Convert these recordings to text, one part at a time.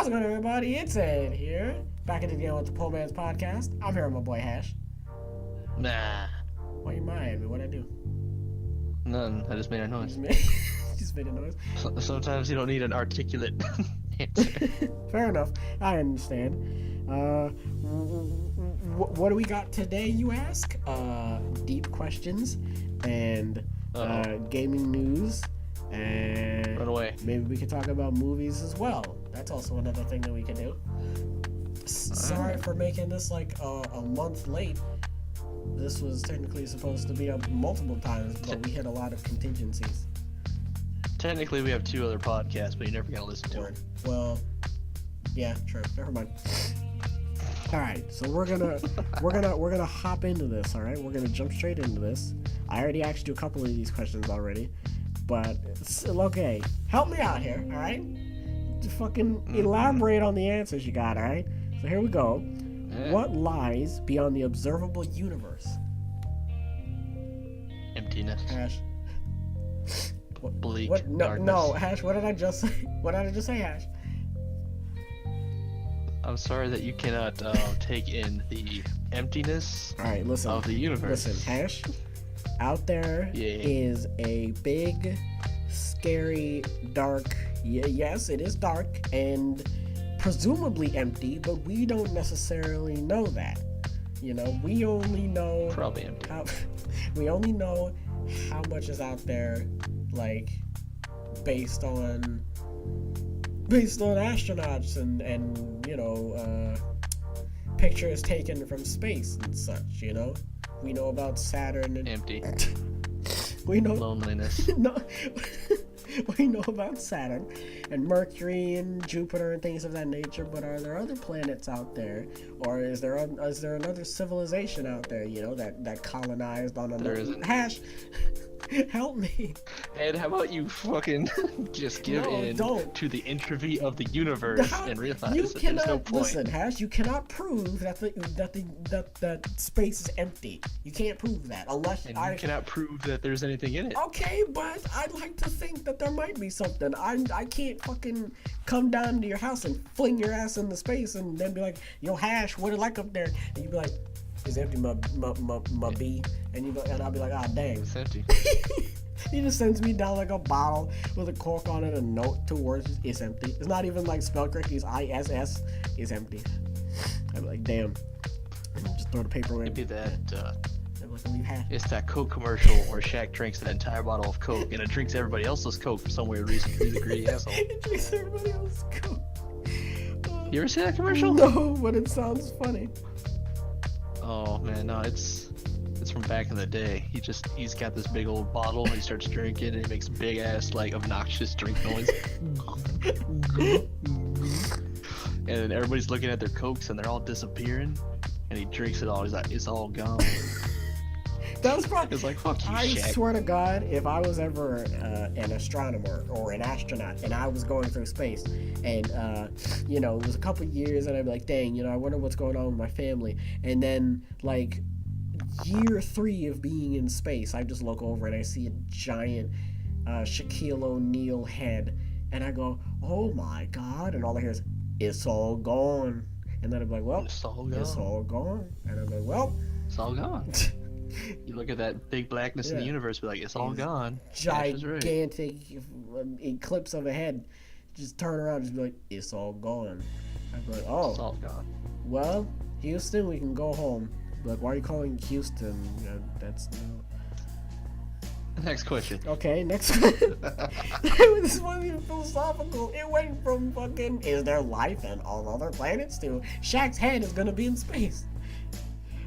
How's it going, everybody? It's Ed here, back at it again with the Poor Man's Podcast. I'm here with my boy Hash. Nah. Why you mad at me? What'd I do? None. I just made a noise. Just made a noise. Sometimes you don't need an articulate answer. Fair enough. I understand. What do we got today, you ask? Deep questions and gaming news. And Run away. maybe we could talk about movies as well. That's also another thing that we can do. Sorry for making this like a month late. This was technically supposed to be up multiple times, but we hit a lot of contingencies. Technically, we have 2 other podcasts, but you're never gonna listen to them. Well, yeah, true. Never mind. All right, so we're gonna hop into this. All right, we're gonna jump straight into this. I already asked you a couple of these questions already, but it's okay. Help me out here. All right, just fucking elaborate on the answers you got. All right, so here we go. What lies beyond the observable universe? Emptiness. Hash. Bleak. What? No, darkness. no, Hash. What did I just say? What did I just say, Hash? I'm sorry that you cannot take in the emptiness All right, listen. of the universe. Listen, Hash. Out there is a big, scary, dark. Yes, it is dark and presumably empty, but we don't necessarily know that. You know, we only know Probably empty. we only know how much is out there, like based on astronauts and you know pictures taken from space and such. You know, we know about Saturn and Empty. we know Loneliness. no. We know about Saturn and Mercury and Jupiter and things of that nature, but are there other planets out there, or is there another civilization out there, you know, that colonized on another? There isn't. Hash, help me. Ed, how about you fucking just give to the entropy of the universe and realize You that cannot there's no point. listen, Hash. You cannot prove that space is empty. You can't prove that unless And you cannot prove that there's anything in it. Okay, but I'd like to think that there might be something. I can't fucking come down to your house and fling your ass into space and then be like, yo, Hash, what it like up there? And you'd be like, it's empty, my B. And I'll be like, ah, dang. It's empty. He just sends me down like a bottle with a cork on it, a note, 2 words, it's empty. It's not even like spelled correctly, it's ISS, it's empty. I'd be like, damn. And just throw the paper away. Maybe that, Leave Hash. it's that Coke commercial where Shaq drinks an entire bottle of Coke and it drinks everybody else's Coke for somewhere he's a greedy asshole. It drinks everybody else's Coke. You ever see that commercial? No, but it sounds funny. Oh man, no, it's from back in the day. He's got this big old bottle and he starts drinking and he makes big ass like obnoxious drink noise. And then everybody's looking at their Cokes and they're all disappearing and he drinks it all. He's like, it's all gone. That was probably. It's like, fuck you, I Shaq. swear to God, if I was ever an astronomer or an astronaut and I was going through space and, you know, it was a couple years and I'd be like, dang, you know, I wonder what's going on with my family. And then, like, year 3 of being in space, I just look over and I see a giant Shaquille O'Neal head. And I go, oh my God. And all I hear is, it's all gone. And then I'd be like, well, It's all gone. it's all gone. And I'm like, well, It's all gone. You look at that big blackness in the universe, be like, it's all gone. Ash is right. gigantic eclipse of a head. Just turn around and just be like, it's all gone. I'd be like, It's oh, all gone. well, Houston, we can go home. Be like, why are you calling Houston? That's Next question. okay. Next one. This wasn't even philosophical. It went from fucking is there life on all other planets to Shaq's head is gonna be in space.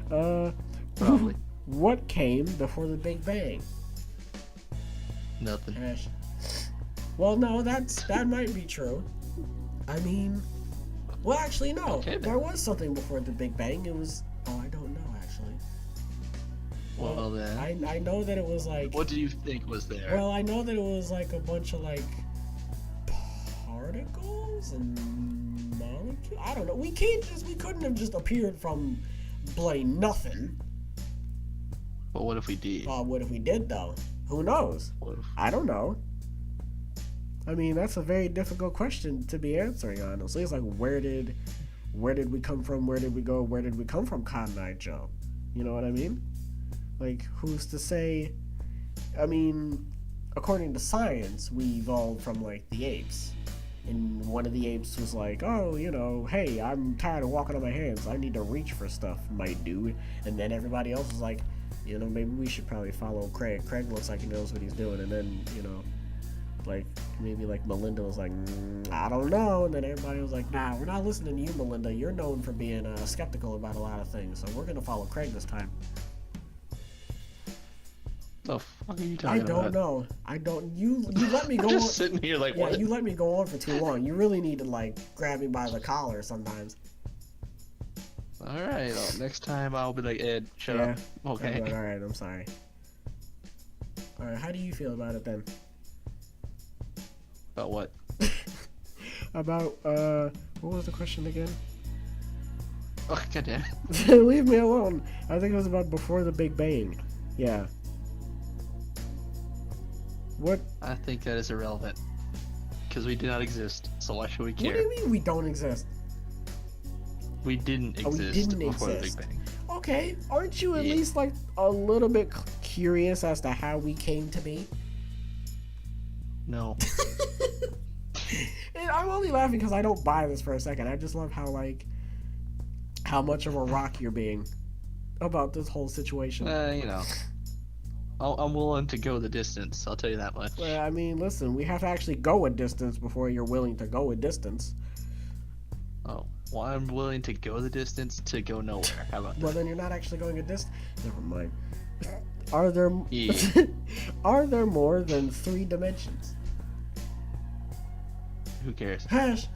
Probably. What came before the Big Bang? Nothing. Hash. Well, no, that might be true. I mean, well, actually, no. Okay, then. There was something before the Big Bang. It was. Oh, I don't know actually. Well then. I know that it was like. What do you think was there? Well, I know that it was like a bunch of like particles and molecules. I don't know. We couldn't have just appeared from bloody nothing. But what if we did? What if we did though? Who knows? What if... I don't know. I mean, that's a very difficult question to be answering, honestly. It's like, where did we come from? Where did we go? Where did we come from, Cotton Eye Joe? You know what I mean? Like, who's to say? I mean, according to science, we evolved from, like, the apes. And one of the apes was like, oh, hey, I'm tired of walking on my hands. I need to reach for stuff, my dude. And then everybody else was like, maybe we should probably follow Craig. Craig looks like he knows what he's doing. And then, like, maybe, like, Melinda was like, I don't know. And then everybody was like, nah, we're not listening to you, Melinda. You're known for being skeptical about a lot of things. So we're going to follow Craig this time. The fuck are you talking about? I don't know. You let me go I'm just on. sitting here like, Yeah, what? you let me go on for too long. You really need to, like, grab me by the collar sometimes. Alright, well, next time I'll be like, Ed, shut up. Okay. Alright, I'm sorry. Alright, how do you feel about it then? About what? About, what was the question again? Oh, goddamn. Leave me alone. I think it was about before the Big Bang. Yeah. What? I think that is irrelevant. Because we do not exist, so why should we care? What do you mean we don't exist? We didn't exist we didn't before exist. the Big Bang. Okay, aren't you at least, like, a little bit curious as to how we came to be? No. And I'm only laughing because I don't buy this for a second. I just love how much of a rock you're being about this whole situation. I'm willing to go the distance, I'll tell you that much. Well, I mean, listen, we have to actually go a distance before you're willing to go a distance. Oh, well, I'm willing to go the distance to go nowhere. How about that? Well, then you're not actually going a distance. Never mind. Are there Yeah. are there more than 3 dimensions? Who cares? Hash.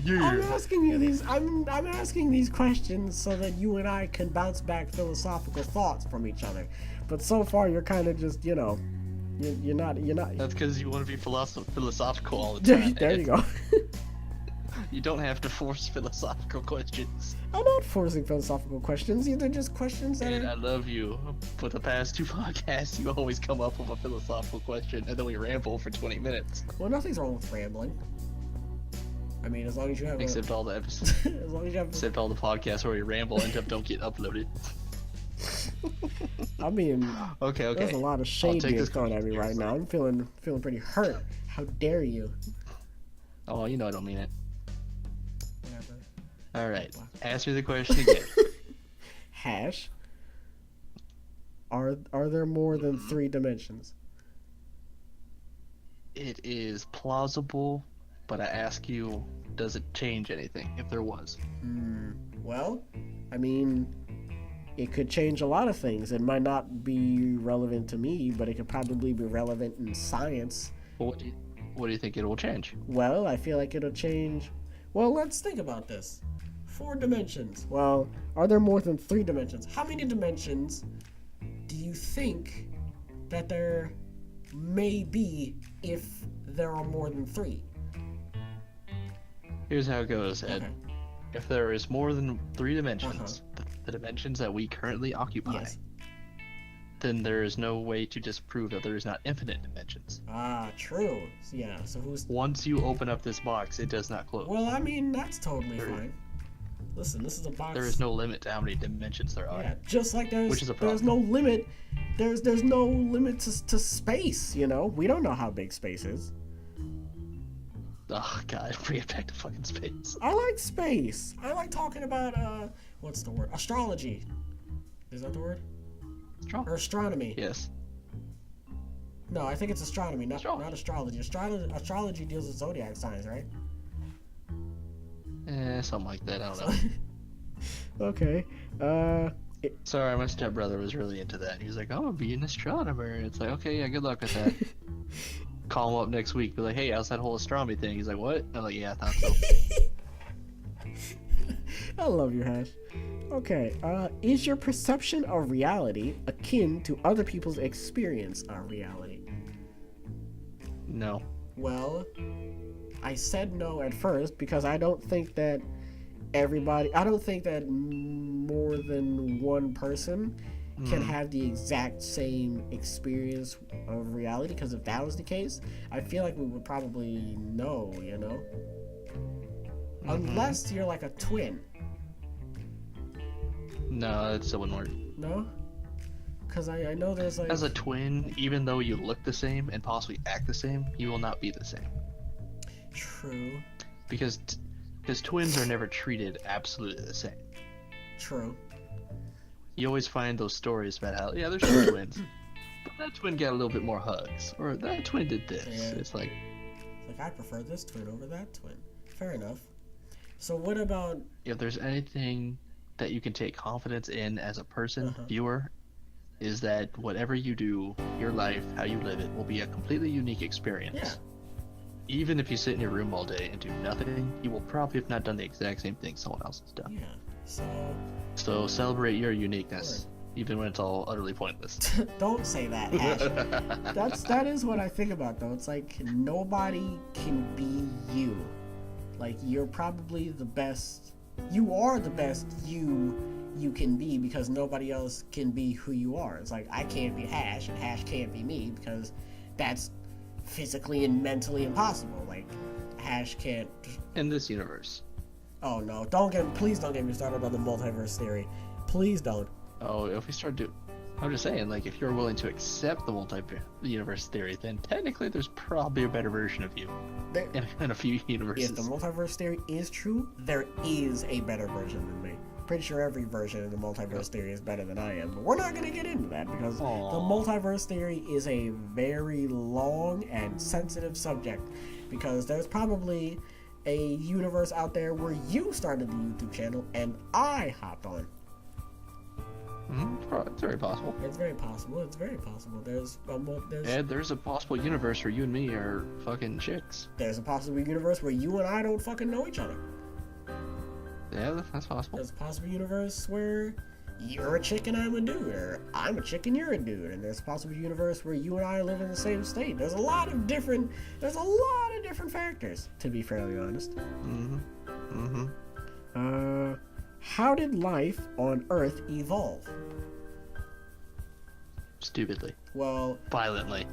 I'm asking you these. I'm asking these questions so that you and I can bounce back philosophical thoughts from each other. But so far, you're kind of just, you're not. That's because you want to be philosophical all the time. There you go. You don't have to force philosophical questions. I'm not forcing philosophical questions. These are just questions that And are... I love you. For the past 2 podcasts, you always come up with a philosophical question, and then we ramble for 20 minutes. Well, nothing's wrong with rambling. I mean, as long as you have Except all the episodes. as long as you have... Except all the podcasts where we ramble and don't get uploaded. I mean, Okay. there's a lot of shade take being this thrown at me right now. I'm feeling pretty hurt. How dare you? Oh, I don't mean it. Whatever. Alright, ask me the question again. Hash. Are there more than 3 dimensions? It is plausible, but I ask you, does it change anything if there was? Well, I mean, it could change a lot of things. It might not be relevant to me, but it could probably be relevant in science. Well, what do you think it will change? Well, I feel like it'll change. Well, let's think about this. 4 dimensions. Well, are there more than 3 dimensions? How many dimensions do you think that there may be if there are more than 3? Here's how it goes, Ed. Okay. If there is more than 3 dimensions, the dimensions that we currently occupy, Yes. then there is no way to disprove that there is not infinite dimensions. Ah, true. Yeah, so who's... Once you open up this box, it does not close. Well, I mean, that's totally fine. Listen, this is a box... There is no limit to how many dimensions there are. Yeah, just like there's Which is a there's no limit. There's no limit to space, We don't know how big space is. Oh god, bring it back to fucking space. I like space. I like talking about what's the word? Astrology. Is that the word? Or astronomy. Yes. No, I think it's astronomy, not astrology. Astrology deals with zodiac signs, right? Something like that, I don't know. Okay. Sorry, my stepbrother was really into that. He was like, I'm gonna be an astronomer. It's like, okay, yeah, good luck with that. Call him up next week, be like, hey, how's that whole astronomy thing? He's like, what? I'm like, yeah, I thought so. I love you, Hash. Okay, is your perception of reality akin to other people's experience of reality? No. Well, I said no at first because I don't think that more than one person can have the exact same experience of reality, because if that was the case, I feel like we would probably know, you know? Unless you're like a twin. No, that still wouldn't work. No? Because I know there's like... As a twin, even though you look the same and possibly act the same, you will not be the same. True. Because twins are never treated absolutely the same. True. You always find those stories about how, yeah, there's two twins, but that twin got a little bit more hugs, or that twin did this. Yeah. It's like I prefer this twin over that twin. Fair enough. So what about... If there's anything that you can take confidence in as a person, viewer, is that whatever you do, your life, how you live it, will be a completely unique experience. Yeah. Even if you sit in your room all day and do nothing, you will probably have not done the exact same thing someone else has done. Yeah. So celebrate your uniqueness, even when it's all utterly pointless. Don't say that, Ash. That is what I think about, though. It's like, nobody can be you. Like, you're probably the best. You are the best you can be, because nobody else can be who you are. It's like, I can't be Hash, and Hash can't be me, because that's physically and mentally impossible. Like, Hash can't... In this universe. Oh no, please don't get me started on the multiverse theory. Please don't. Oh, if we start to... I'm just saying, like, if you're willing to accept the multi-universe theory, then technically there's probably a better version of you in a few universes. If the multiverse theory is true, there is a better version than me. Pretty sure every version of the multiverse theory is better than I am, but we're not going to get into that, because the multiverse theory is a very long and sensitive subject, because there's probably a universe out there where you started the YouTube channel and I hopped on. It's very possible. It's very possible. It's very possible. There's a possible universe where you and me are fucking chicks. There's a possible universe where you and I don't fucking know each other. Yeah, that's possible. There's a possible universe where you're a chick and I'm a dude, or I'm a chick and you're a dude, and there's a possible universe where you and I live in the same state. There's a lot of different factors, to be fairly honest. How did life on Earth evolve? Stupidly. Well... Violently.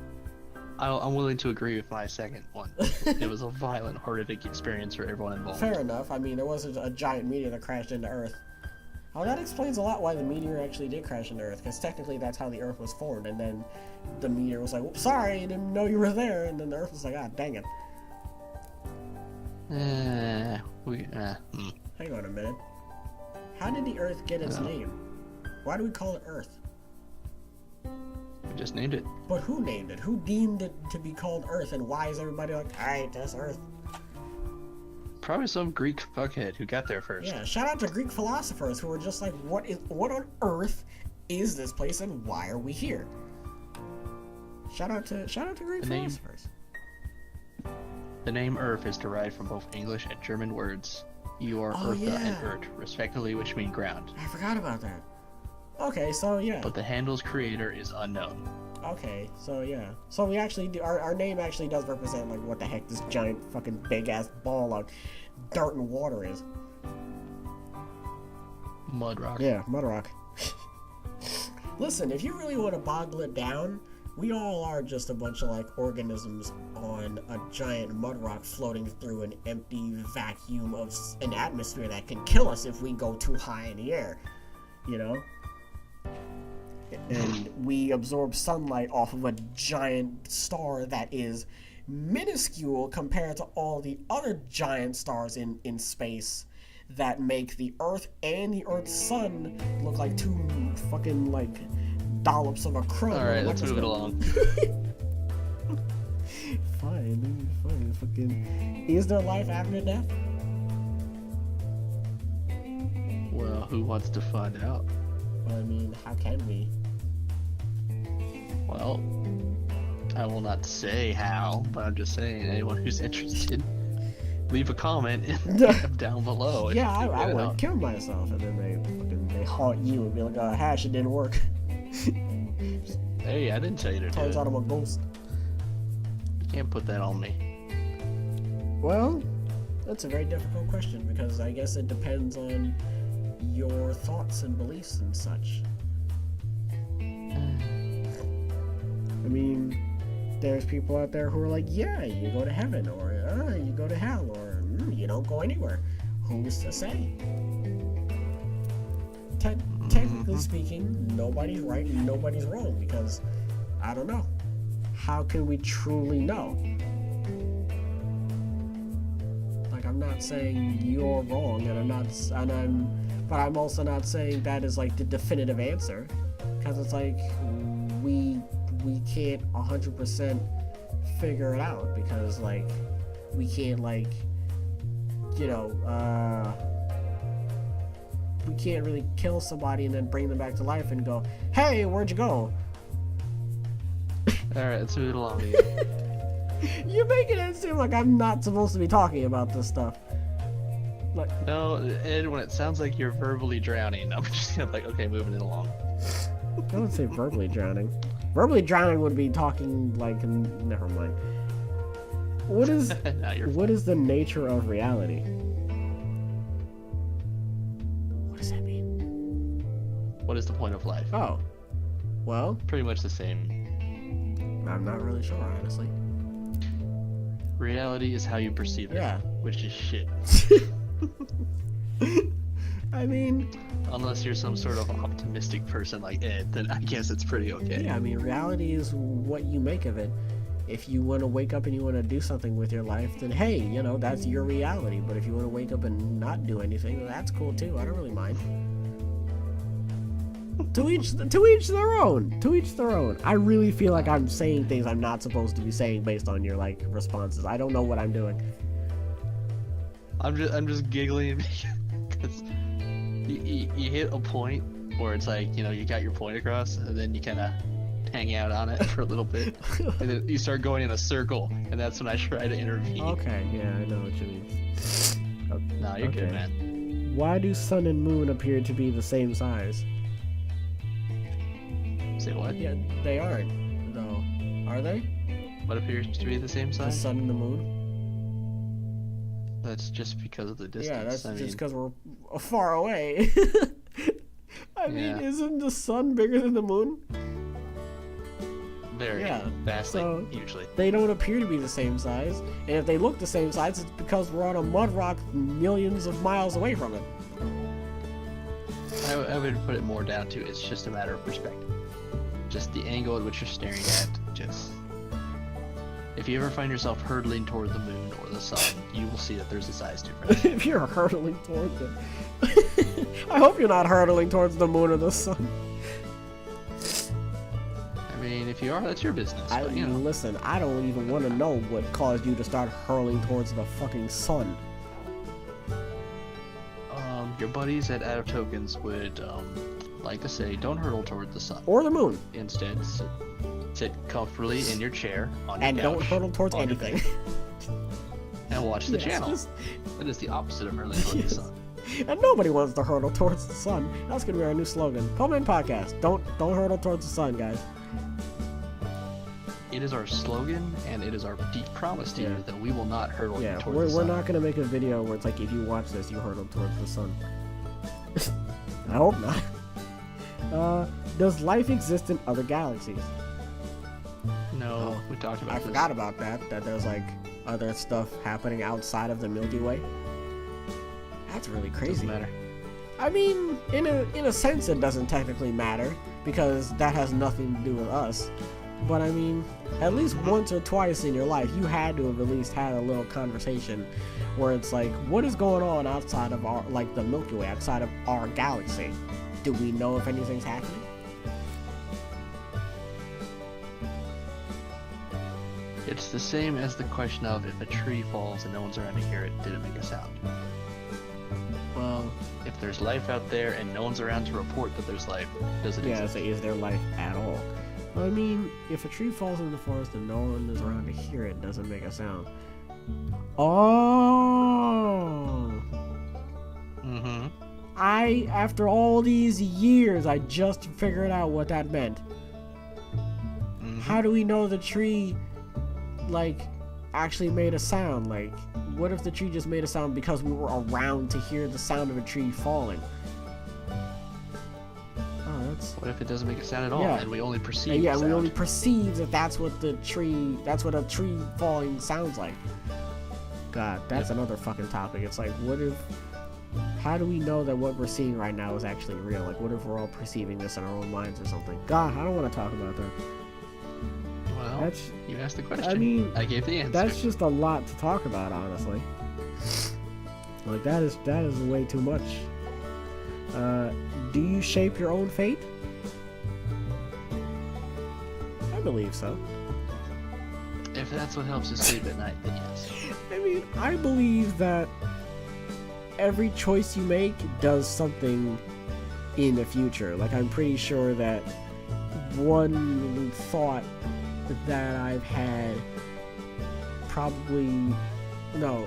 I'm willing to agree with my second one. It was a violent, horrific experience for everyone involved. Fair enough. I mean, there was a giant meteor that crashed into Earth. Oh, that explains a lot why the meteor actually did crash into Earth, because technically that's how the Earth was formed, and then the meteor was like, "Whoops, sorry, I didn't know you were there," and then the Earth was like, "Ah, dang it." Hang on a minute. How did the Earth get its name? Why do we call it Earth? We just named it. But who named it? Who deemed it to be called Earth, and why is everybody like, alright, that's Earth? Probably some Greek fuckhead who got there first. Yeah, shout out to Greek philosophers who were just like, what on earth is this place, and why are we here? Shout out to Greek philosophers. The name Earth is derived from both English and German words Yor, Eartha, and Ert, respectively, which mean ground. I forgot about that. Okay, so yeah. But the handle's creator is unknown. Okay, so yeah. So we actually do, our name actually does represent, like, what the heck this giant fucking big ass ball of dirt and water is. Mud rock. Yeah, mud rock. Listen, if you really want to boggle it down, we all are just a bunch of, like, organisms on a giant mud rock floating through an empty vacuum of an atmosphere that can kill us if we go too high in the air, you know? And we absorb sunlight off of a giant star that is minuscule compared to all the other giant stars in space that make the Earth and the Earth's sun look like two fucking, like, dollops of a crumb. Alright, let's move it along. Fine. Fucking... Is there life after death? Well, who wants to find out? I mean, how can we? Well, I will not say how, but I'm just saying, anyone who's interested, leave a comment down below. Yeah, I would kill myself, and then they haunt you and be like, Hash, it didn't work. Hey, I didn't tell you to do it. Turns out I'm a ghost. You can't put that on me. Well, that's a very difficult question, because I guess it depends on your thoughts and beliefs and such. mean, there's people out there who are like, yeah, you go to heaven, or you go to hell, or you don't go anywhere. Who's to say? Technically speaking, nobody's right and nobody's wrong, because I don't know. How can we truly know? Like, I'm not saying you're wrong, but I'm also not saying that is like the definitive answer, because it's like we can't 100% figure it out, because like we can't like, you know, we can't really kill somebody and then bring them back to life and go, hey, where'd you go? Alright, let's move it along. You're making it seem like I'm not supposed to be talking about this stuff. Like, no, Ed, when it sounds like you're verbally drowning, I'm just gonna be like, okay, moving it along. I would say verbally drowning. Verbally drowning would be talking like, never mind. What is the nature of reality? What does that mean? What is the point of life? Oh, well, pretty much the same. I'm not really sure, honestly. Reality is how you perceive it, yeah, which is shit. I mean, unless you're some sort of optimistic person like Ed, then I guess it's pretty okay. Yeah, I mean, reality is what you make of it. If you want to wake up and you want to do something with your life, then hey, you know, that's your reality. But if you want to wake up and not do anything, then that's cool too. I don't really mind. To each their own. To each their own. I really feel like I'm saying things I'm not supposed to be saying based on your like responses. I don't know what I'm doing. I'm just giggling because you hit a point where it's like, you know, you got your point across, and then you kind of hang out on it for a little bit, and then you start going in a circle, and that's when I try to intervene. Okay, yeah, I know what you mean. Okay. No, you're good, man. Why do sun and moon appear to be the same size? Say what? Yeah, they aren't, though. Are they? What appears to be the same size? The sun and the moon. That's just because of the distance. Yeah, that's just because we're far away. I mean, isn't the sun bigger than the moon? Very vastly, so usually. They don't appear to be the same size, and if they look the same size, it's because we're on a mud rock millions of miles away from it. I would put it more down to it's just a matter of perspective. Just the angle at which you're staring at. Just if you ever find yourself hurtling toward the moon or the sun, you will see that there's a size difference. If you're hurtling towards it, I hope you're not hurtling towards the moon or the sun. I mean, if you are, that's your business. But, you know. Listen, I don't even want to know what caused you to start hurling towards the fucking sun. Your buddies at Out of Tokens would like to say, don't hurtle toward the sun. Or the moon. Instead, sit comfortably in your chair on your and couch, don't hurtle towards anything. And watch the channel. That is the opposite of hurtling towards the sun. And nobody wants to hurtle towards the sun. That's gonna be our new slogan. Pullman Podcast. Don't hurtle towards the sun, guys. It is our slogan, and it is our deep promise to you that we will not hurtle towards the sun. We're not gonna make a video where it's like, if you watch this, you hurtle towards the sun. I hope not. Does life exist in other galaxies? No, we talked about this. I forgot about that. That there's like other stuff happening outside of the Milky Way. That's really crazy. Doesn't matter. I mean, in a sense, it doesn't technically matter because that has nothing to do with us. But I mean, at least once or twice in your life, you had to have at least had a little conversation where it's like, what is going on outside of our, like the Milky Way, outside of our galaxy? Do we know if anything's happening? It's the same as the question of if a tree falls and no one's around to hear it, did it make a sound? Well, if there's life out there and no one's around to report that there's life, does it exist? Yeah, is there life at all? I mean, if a tree falls in the forest and no one is around to hear it, doesn't make a sound. Oh! Mm-hmm. After all these years, I just figured out what that meant. Mm-hmm. How do we know the tree, like, actually made a sound? Like, what if the tree just made a sound because we were around to hear the sound of a tree falling? Oh, sounds. What if it doesn't make a sound at all, Yeah. and we only perceive And yeah, the we sound? only perceive that that's what a tree falling sounds like. God, that's another fucking topic. It's like, how do we know that what we're seeing right now is actually real? Like, what if we're all perceiving this in our own minds or something? God, I don't want to talk about that. Well, you asked the question. I mean, I gave the answer. That's just a lot to talk about, honestly. Like, that is way too much. Do you shape your own fate? I believe so. If that's what helps you sleep at night, then yes. I mean, I believe that every choice you make does something in the future. Like, I'm pretty sure that one thought that I've had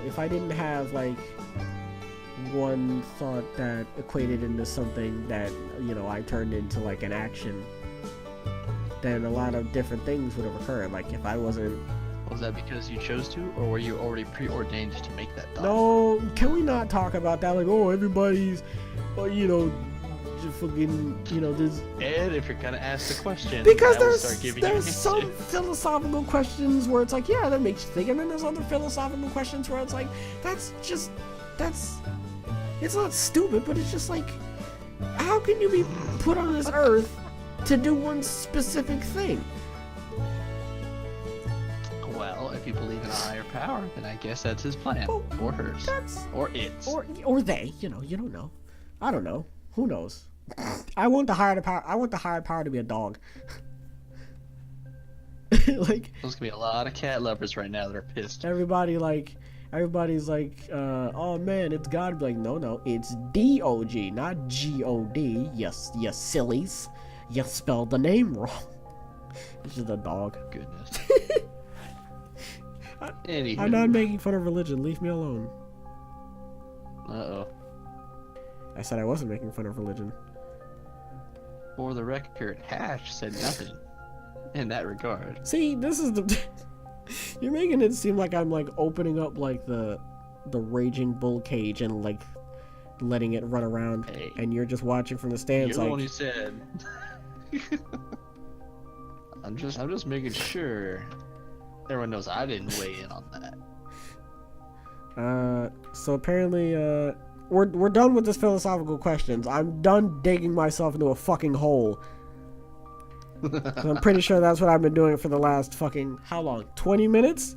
if I didn't have, like, one thought that equated into something that, I turned into, like, an action, then a lot of different things would have occurred. Like, if I wasn't... Was that because you chose to, or were you already preordained to make that thought? No, can we not talk about that? Like, everybody's, just fucking, this... Ed, if you're gonna ask the question, Because there's some philosophical questions where it's like, yeah, that makes you think, and then there's other philosophical questions where it's like, it's not stupid, but it's just like, how can you be put on this earth to do one specific thing? Well, if you believe in a higher power, then I guess that's his plan. Or hers. Or its. Or they, you don't know. I don't know. Who knows? I want the higher power to be a dog. Like, there's gonna be a lot of cat lovers right now that are pissed. Everybody's like, oh man, it's God. Like, no, it's D-O-G, not G-O-D. Yes, you sillies. You spelled the name wrong. It's just a dog. Goodness. Anywho. I'm not making fun of religion. Leave me alone. Uh-oh. I said I wasn't making fun of religion. For the record, Hash said nothing in that regard. See, this is the... You're making it seem like I'm, like, opening up, like, the raging bull cage and, like, letting it run around. Hey, and you're just watching from the stands, you're like... the one who said. I'm just making sure everyone knows I didn't weigh in on that. So apparently, we're done with this philosophical questions. I'm done digging myself into a fucking hole. I'm pretty sure that's what I've been doing for the last fucking, how long? 20 minutes?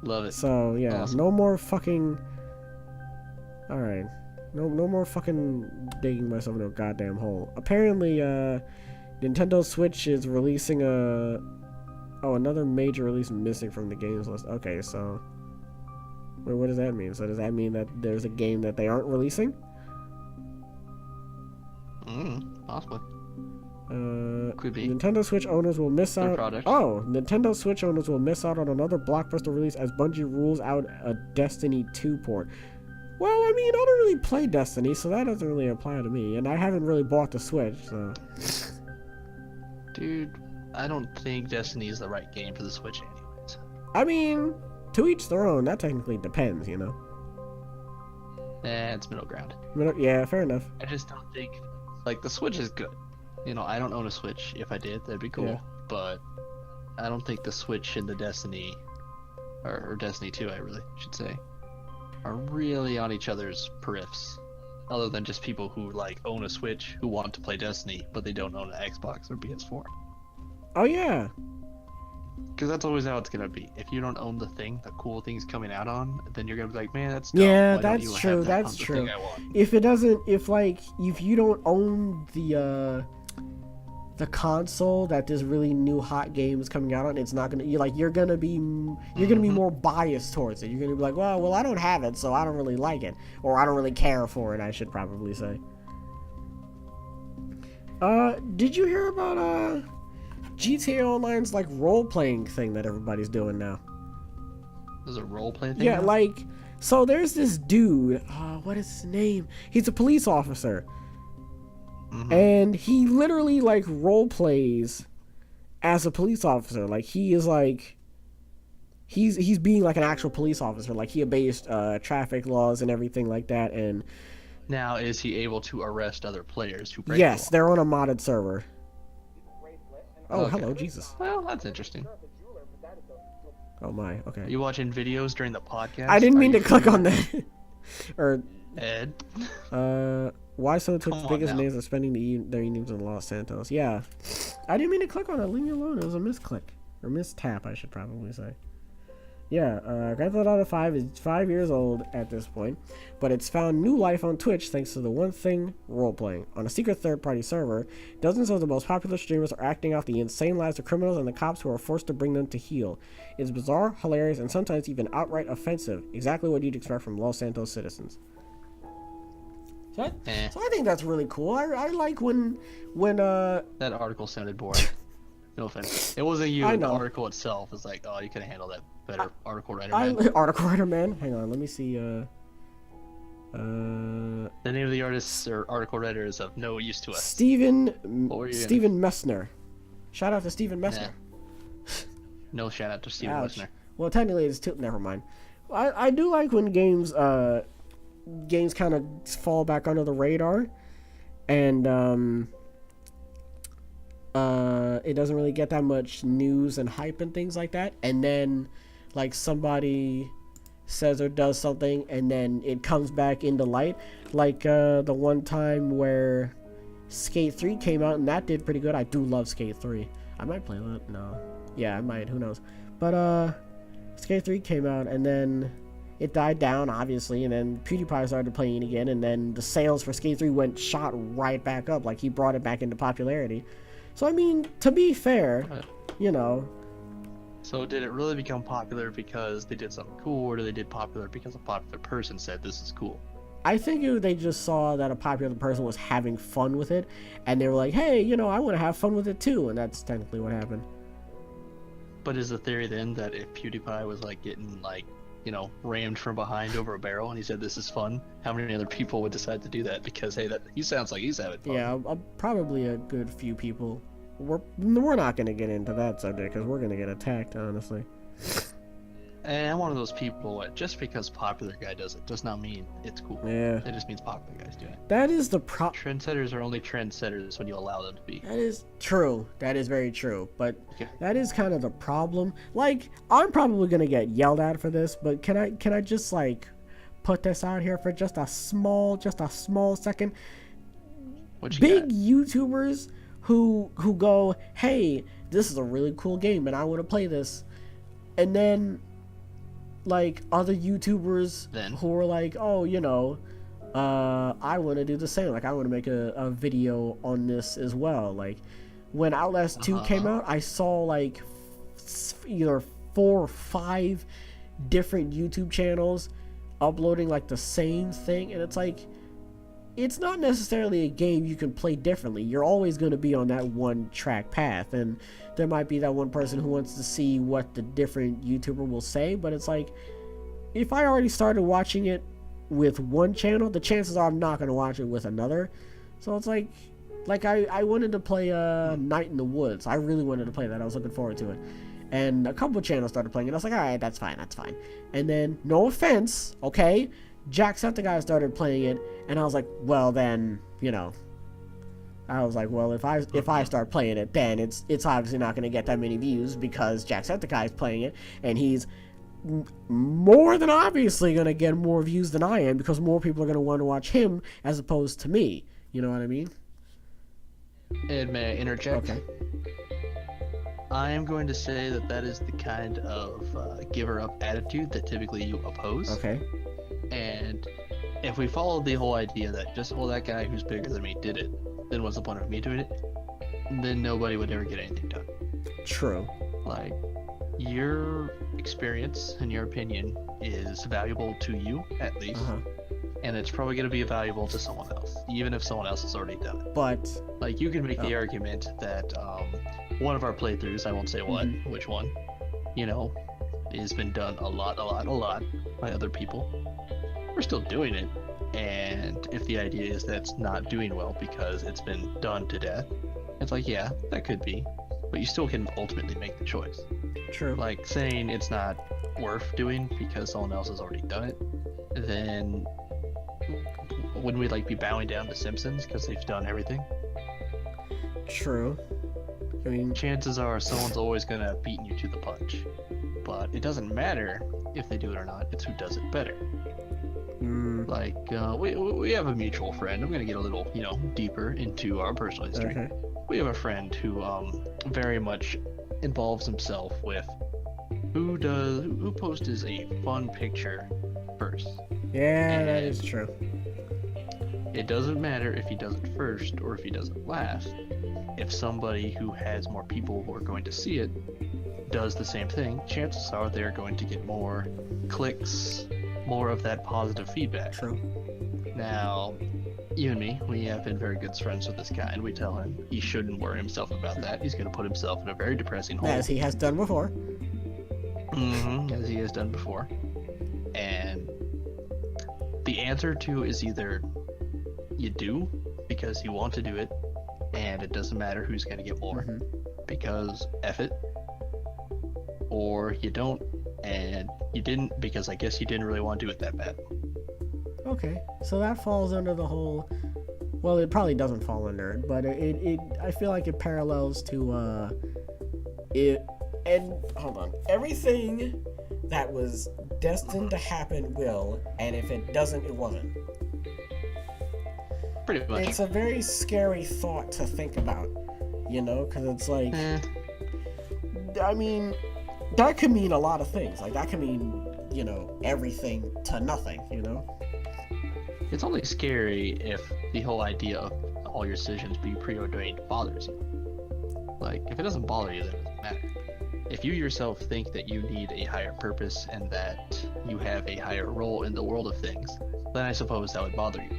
Love it. So, yeah, awesome. No more fucking... Alright. No more fucking digging myself into a goddamn hole. Apparently, Nintendo Switch is releasing another major release missing from the games list. Okay, so... Wait, what does that mean? So does that mean that there's a game that they aren't releasing? Possibly. Could be. Nintendo Switch owners will miss out. Nintendo Switch owners will miss out on another blockbuster release as Bungie rules out a Destiny 2 port. Well, I mean, I don't really play Destiny, so that doesn't really apply to me, and I haven't really bought the Switch, so... Dude, I don't think Destiny is the right game for the Switch anyways. I mean, to each their own. That technically depends, It's middle ground. Yeah, fair enough. I just don't think... Like, the Switch is good. I don't own a Switch. If I did, that'd be cool. Yeah. But I don't think the Switch and the Destiny... Or Destiny 2, I really should say, are really on each other's periffs. Other than just people who, like, own a Switch who want to play Destiny, but they don't own an Xbox or PS4. Oh, yeah. Because that's always how it's going to be. If you don't own the cool thing's coming out on, then you're going to be like, man, that's dumb. Yeah, Why that's don't you true, have that that's on the true. thing I want? If you don't own the console that this really new hot game is coming out on, it's not gonna, you're gonna be more biased towards it. You're gonna be like, well, I don't have it, so I don't really like it, or I don't really care for it, I should probably say. Did you hear about GTA Online's like role-playing thing that everybody's doing now? There's a role-playing thing? Yeah, now? So there's this dude, what is his name? He's a police officer. Mm-hmm. And he literally, role-plays as a police officer. He is, he's being, an actual police officer. He obeys, traffic laws and everything like that. And, Now, is he able to arrest other players who break Yes, the law? they're on a modded server. Oh, Okay. hello, Jesus. Well, that's interesting. Oh my, okay. Are you watching videos during the podcast? I didn't Are mean you to click sure? on that. Or, Ed? why so took Come the on biggest now. names are spending their evenings in Los Santos? Yeah. I didn't mean to click on it. Leave me alone. It was a misclick. Or mistap, I should probably say. Yeah, Grand Theft Auto 5 is 5 years old at this point, but it's found new life on Twitch thanks to the One Thing role-playing. On a secret third-party server, dozens of the most popular streamers are acting out the insane lives of criminals and the cops who are forced to bring them to heel. It's bizarre, hilarious, and sometimes even outright offensive. Exactly what you'd expect from Los Santos citizens. So I think that's really cool. I like when That article sounded boring. No offense. It wasn't you. I The know. article itself is like, oh, you could have handled that better, article writer, I man. article writer man. Hang on, let me see. The name of the artist or article writer is of no use to us. Steven were you Steven Messner. Shout out to Steven Messner. No shout out to Steven Ouch. Wessner. Well, technically it's two. Never mind. I do like when games kind of fall back under the radar, and it doesn't really get that much news and hype and things like that, and then like somebody says or does something and then it comes back into light, like the one time where Skate 3 came out and that did pretty good. I do love Skate 3. I might play that. No, yeah, I might, who knows. But Skate 3 came out and then it died down, obviously, and then PewDiePie started playing it again, and then the sales for Skate 3 shot right back up. Like, he brought it back into popularity. So, I mean, to be fair, you know. So did it really become popular because they did something cool, or did they did popular because a popular person said this is cool? I think they just saw that a popular person was having fun with it, and they were like, hey, you know, I want to have fun with it too, and that's technically what happened. But is the theory then that if PewDiePie was like getting like, you know, rammed from behind over a barrel and he said this is fun, how many other people would decide to do that? Because hey, that he sounds like he's having fun. Yeah, probably a good few people. We're not going to get into that subject because we're going to get attacked, honestly. And I'm one of those people that just because popular guy does it does not mean it's cool. Yeah. It just means popular guys do it. That is the Trendsetters are only trendsetters when you allow them to be. That is true. That is very true. But Okay. that is kind of the problem. Like, I'm probably going to get yelled at for this, but can I just like put this out here for just a small second? What you Big got? YouTubers who go, hey, this is a really cool game and I want to play this, and then like other YouTubers who are like, oh, you know, I want to do the same, like I want to make a video on this as well. Like when Outlast 2 came out, I saw like either 4 or 5 different YouTube channels uploading like the same thing, and it's like, it's not necessarily a game you can play differently. You're always going to be on that one track path, and there might be that one person who wants to see what the different YouTuber will say, but it's like, if I already started watching it with one channel, the chances are I'm not going to watch it with another. So it's like I wanted to play Night in the Woods. I really wanted to play that. I was looking forward to it. And a couple channels started playing it. I was like, alright, that's fine. And then, no offense, okay, Jacksepticeye started playing it, and I was like, well then, you know, I was like, well, if I start playing it, then it's obviously not going to get that many views because Jacksepticeye is playing it, and he's more than obviously going to get more views than I am because more people are going to want to watch him as opposed to me. You know what I mean? Ed, may I interject? Okay. I am going to say that is the kind of giver-up attitude that typically you oppose. Okay. And if we followed the whole idea that just, well, that guy who's bigger than me did it, then what's the point of me doing it? Then nobody would ever get anything done. True. Like, your experience and your opinion is valuable to you, at least. And it's probably going to be valuable to someone else, even if someone else has already done it. But like, you can make the argument that one of our playthroughs, I won't say what, which one, you know, has been done a lot by other people. We're still doing it, and if the idea is that it's not doing well because it's been done to death, it's like, yeah, that could be, but you still can ultimately make the choice. True. Like, saying it's not worth doing because someone else has already done it, then wouldn't we like be bowing down to Simpsons because they've done everything? True. I mean, Chances are someone's always gonna have beaten you to the punch. But it doesn't matter if they do it or not, it's who does it better. Like, we have a mutual friend. I'm gonna get a little, deeper into our personal history. okay. We have a friend who very much involves himself with who posts a fun picture first. Yeah, that is true. It doesn't matter if he does it first or if he does it last. If somebody who has more people who are going to see it does the same thing, chances are they're going to get more clicks, more of that positive feedback. True. Now, you and me, we have been very good friends with this guy, and we tell him he shouldn't worry himself about that. He's going to put himself in a very depressing hole. As he has done before. As he has done before. And the answer to is either you do because you want to do it, and it doesn't matter who's going to get more, because F it, or you don't, and you didn't because I guess you didn't really want to do it that bad. Okay, so that falls under the whole. Well, it probably doesn't fall under it, but it I feel like it parallels to it. And hold on, everything that was destined to happen will, and if it doesn't, it wasn't. Pretty much. It's a very scary thought to think about, because it's like, I mean, that could mean a lot of things. Like, that could mean, everything to nothing, It's only scary if the whole idea of all your decisions being preordained bothers you. Like, if it doesn't bother you, then it doesn't matter. If you yourself think that you need a higher purpose and that you have a higher role in the world of things, then I suppose that would bother you.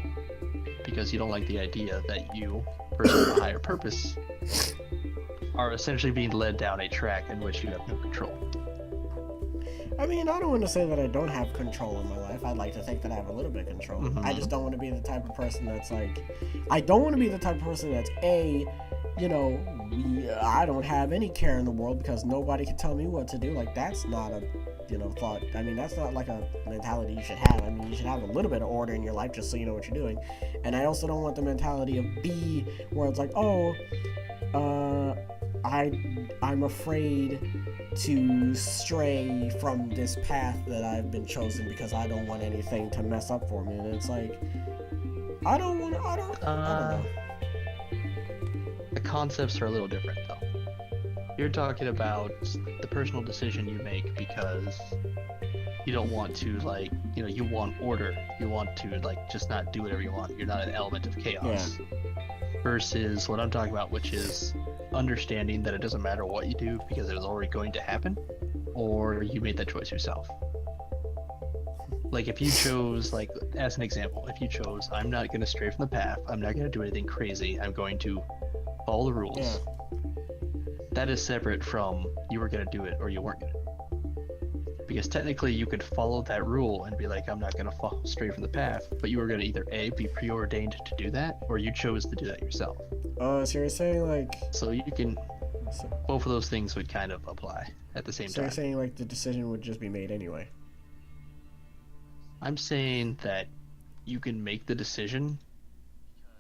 Because you don't like the idea that you, person with a higher purpose, are essentially being led down a track in which you have no control. I mean, I don't want to say that I don't have control in my life. I'd like to think that I have a little bit of control. I just don't want to be the type of person that's like, I don't want to be the type of person that's I don't have any care in the world because nobody can tell me what to do. Like, that's not a, thought. I mean, that's not like a mentality you should have. I mean, you should have a little bit of order in your life just so you know what you're doing. And I also don't want the mentality of B where it's like, I'm afraid to stray from this path that I've been chosen because I don't want anything to mess up for me. And it's like, I don't know. The concepts are a little different, though. You're talking about the personal decision you make because you don't want to, you want order. You want to, just not do whatever you want. You're not an element of chaos. Yeah. Versus what I'm talking about, which is understanding that it doesn't matter what you do because it is already going to happen, or you made that choice yourself. Like, if you chose, as an example, if you chose, I'm not going to stray from the path, I'm not going to do anything crazy, I'm going to follow the rules. Yeah. That is separate from you were going to do it or you weren't going to. Because technically you could follow that rule and be like, I'm not going to stray from the path, but you were going to either A, be preordained to do that, or you chose to do that yourself. Oh, so you're saying So you can... both of those things would kind of apply at the same time. So you're saying the decision would just be made anyway? I'm saying that you can make the decision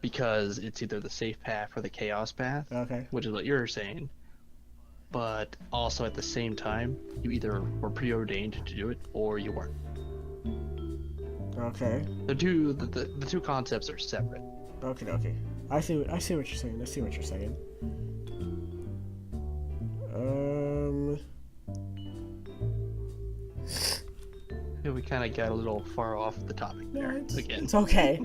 because it's either the safe path or the chaos path. Okay. Which is what you're saying. But also at the same time, you either were preordained to do it or you weren't. Okay. The two concepts are separate. Okay. I see what you're saying. Yeah, we kind of got a little far off the topic there again. It's okay.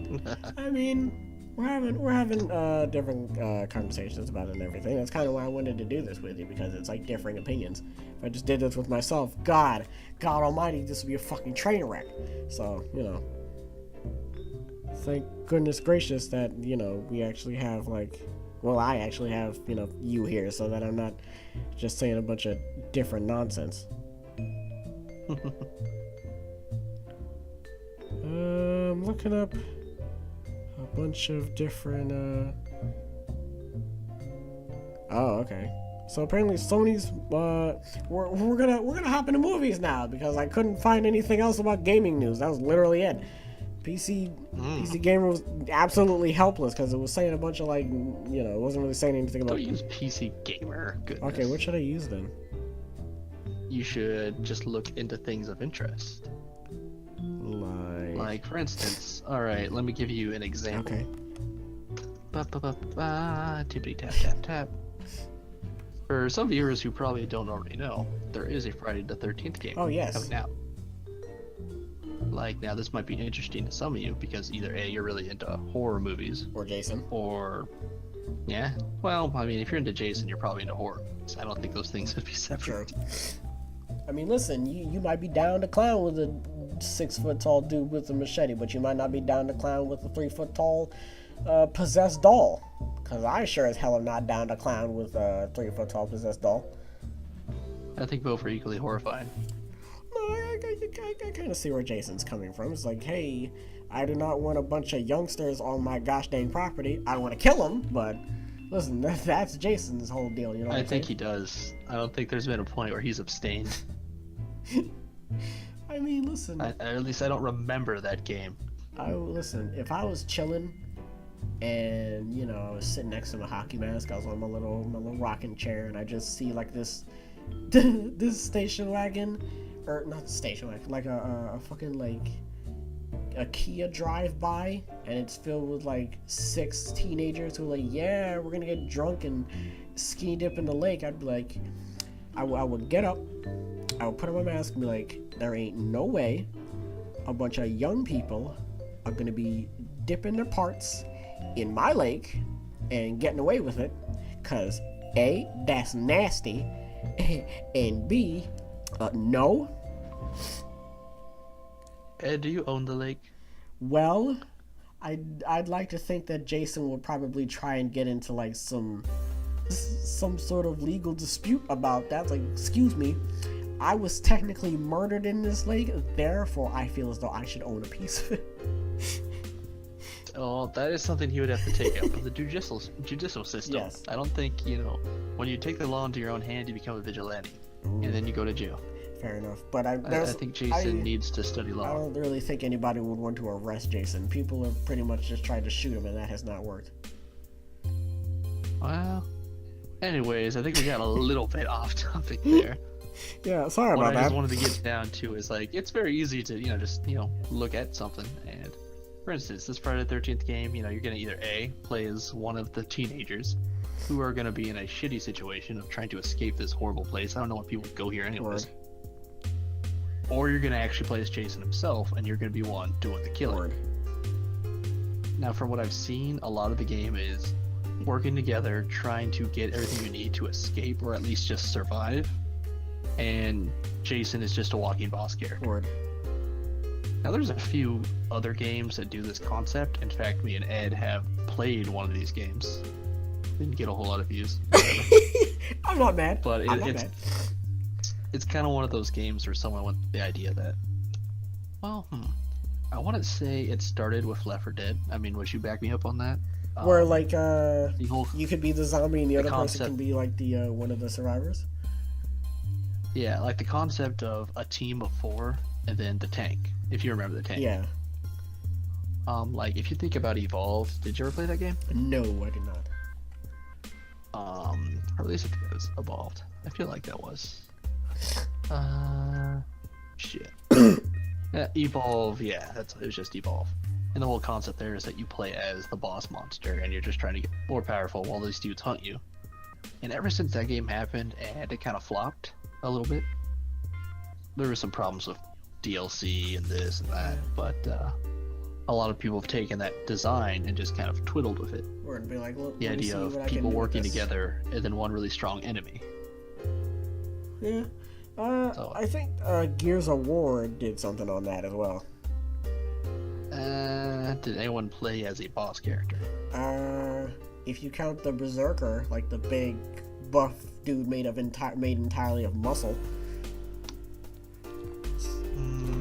I mean, we're having different conversations about it and everything. That's kind of why I wanted to do this with you, because it's like differing opinions. If I just did this with myself, God Almighty, this would be a fucking train wreck. So thank goodness gracious that we actually have I actually have you here, so that I'm not just saying a bunch of different nonsense. I'm looking up a bunch of different oh, okay. So apparently Sony's we're gonna hop into movies now because I couldn't find anything else about gaming news. That was literally it. PC Gamer was absolutely helpless because it was saying a bunch of like, it wasn't really saying anything about. Don't use PC Gamer. Goodness. Okay, what should I use then? You should just look into things of interest. Like for instance, all right, let me give you an example. Okay. Tippity tap tap tap. For some viewers who probably don't already know, there is a Friday the 13th game. Oh yes. Coming out. Like, now this might be interesting to some of you because either A, you're really into horror movies, or Jason, or yeah, well, I mean, if you're into Jason, you're probably into horror movies. I don't think those things would be separate. True. I mean, listen, you might be down to clown with a 6-foot tall dude with a machete, but you might not be down to clown with a 3-foot tall possessed doll. Because I sure as hell am not down to clown with a 3-foot tall possessed doll. I think both are equally horrifying. No, I kind of see where Jason's coming from. It's like, hey, I do not want a bunch of youngsters on my gosh dang property. I want to kill them, but listen, that's Jason's whole deal. You know what I think he does. I don't think there's been a point where he's abstained. I mean, listen. At least I don't remember that game. Listen, if I was chilling and, I was sitting next to my hockey mask, I was on my little rocking chair, and I just see like this station wagon, or not station wagon, like a fucking like a Kia drive by, and it's filled with like 6 teenagers who are like, yeah, we're gonna get drunk and ski dip in the lake. I'd be like, I would get up, I would put on my mask and be like, there ain't no way a bunch of young people are gonna be dipping their parts in my lake and getting away with it, cause A, that's nasty, and B, no. Ed, do you own the lake? Well, I'd like to think that Jason would probably try and get into like some sort of legal dispute about that. Like, excuse me, I was technically murdered in this lake, therefore I feel as though I should own a piece of it. Oh, that is something he would have to take up with the judicial system. Yes. I don't think, when you take the law into your own hand, you become a vigilante. Ooh. And then you go to jail. Fair enough. But I think Jason needs to study law. I don't really think anybody would want to arrest Jason. People have pretty much just tried to shoot him, and that has not worked. Well, anyways, I think we got a little bit off topic there. Yeah, sorry about that. What I just wanted to get down to is, like, it's very easy to, just look at something and... For instance, this Friday the 13th game, you're going to either A, play as one of the teenagers who are going to be in a shitty situation of trying to escape this horrible place. I don't know why people go here anyways. Or you're going to actually play as Jason himself, and you're going to be one doing the killing. Now, from what I've seen, a lot of the game is working together, trying to get everything you need to escape, or at least just survive. And Jason is just a walking boss character. Now, there's a few other games that do this concept. In fact, me and Ed have played one of these games. Didn't get a whole lot of views. I'm not mad. But it's kind of one of those games where someone went the idea that, well, I want to say it started with Left 4 Dead. I mean, would you back me up on that? Where, like, you could be the zombie and the other person can be, like, the one of the survivors? Yeah, like the concept of a team of 4 and then the tank. If you remember the tank. Yeah. Like, if you think about Evolve, did you ever play that game? No, I did not. Or at least I think it was Evolved. I feel like that was. Shit. Evolve, yeah, it was just Evolve. And the whole concept there is that you play as the boss monster, and you're just trying to get more powerful while these dudes hunt you. And ever since that game happened, and it kind of flopped a little bit, there were some problems with DLC and this and that, but a lot of people have taken that design and just kind of twiddled with it. Or it'd be like, look, the idea of people working together and then one really strong enemy. Yeah. I think Gears of War did something on that as well. Did anyone play as a boss character? If you count the Berserker, like the big buff dude made entirely of muscle.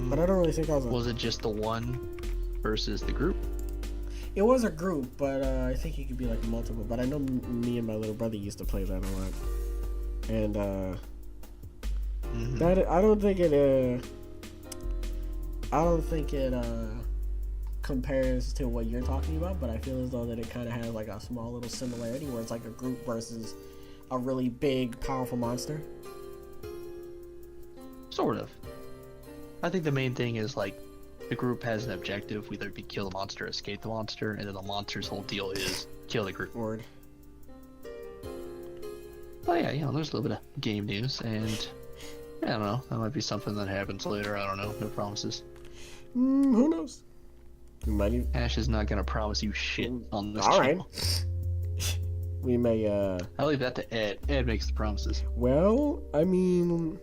But I don't really think I was. Was it just the one versus the group? It was a group, but I think it could be like multiple. But I know me and my little brother used to play that a lot, and that I don't think it compares to what you're talking about, but I feel as though that it kind of has like a small little similarity where it's like a group versus a really big, powerful monster. Sort of. I think the main thing is like the group has an objective, whether it be kill the monster, escape the monster, and then the monster's whole deal is kill the group. Word. But yeah, there's a little bit of game news, and I don't know, that might be something that happens later. I don't know, no promises. Who knows? We might even... Ash is not gonna promise you shit on this All channel. Right. We may. I'll leave that to Ed. Ed makes the promises. Well, I mean,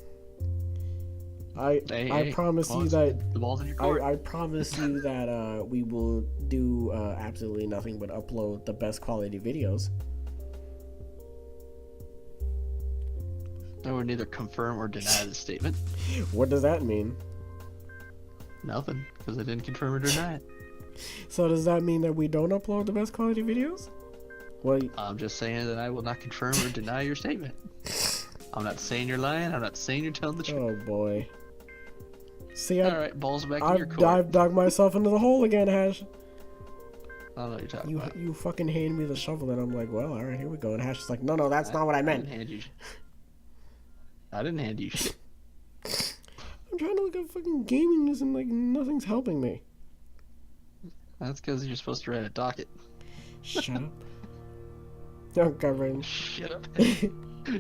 I promise you that the ball's in your court. I promise you that we will do absolutely nothing but upload the best quality videos. I would neither confirm or deny the statement. What does that mean? Nothing, because I didn't confirm or deny it. So does that mean that we don't upload the best quality videos? Well, I'm just saying that I will not confirm or deny your statement. I'm not saying you're lying. I'm not saying you're telling the truth. Oh boy. See, all right, balls back in your court. I've dug myself into the hole again, Hash. I don't know what you're talking about. You fucking hand me the shovel, and I'm like, well, all right, here we go. And Hash is like, no, that's not what I meant. I didn't hand you shit. I'm trying to look up fucking gaming news, and like nothing's helping me. That's because you're supposed to write a docket. Shut up. Oh, God, right. Shut up.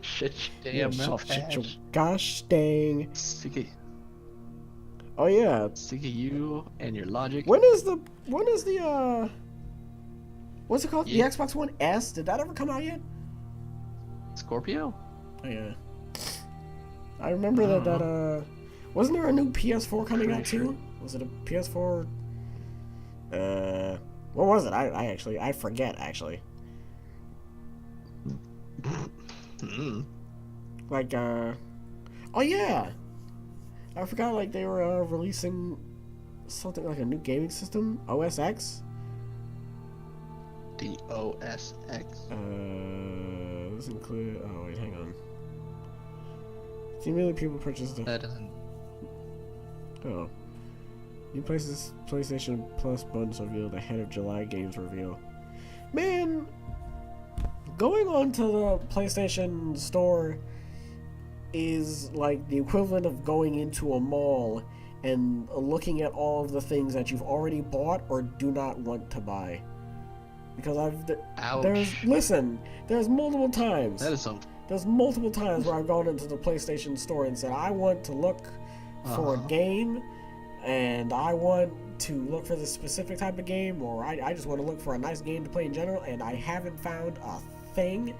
Shut your damn mouth, shut your gosh dang. Sick of, oh, yeah. Sick of you and your logic. When is the, what's it called? Yeah. The Xbox One S? Did that ever come out yet? Scorpio? Oh, yeah. I remember that, wasn't there a new PS4 coming out, too? Was it a PS4? What was it? I forget, actually. Like, oh yeah! I forgot, like, they were, releasing something like a new gaming system? OS X? The OS X? This include, oh wait, hang on. See, million people purchased the... That doesn't... Oh. New PlayStation Plus buttons revealed ahead of July games reveal. Man, going on to the PlayStation Store is like the equivalent of going into a mall and looking at all of the things that you've already bought or do not want to buy. Because there's multiple times. That is something. There's multiple times where I've gone into the PlayStation Store and said, I want to look for a game, and I want to look for this specific type of game, or I just want to look for a nice game to play in general, and I haven't found a thing.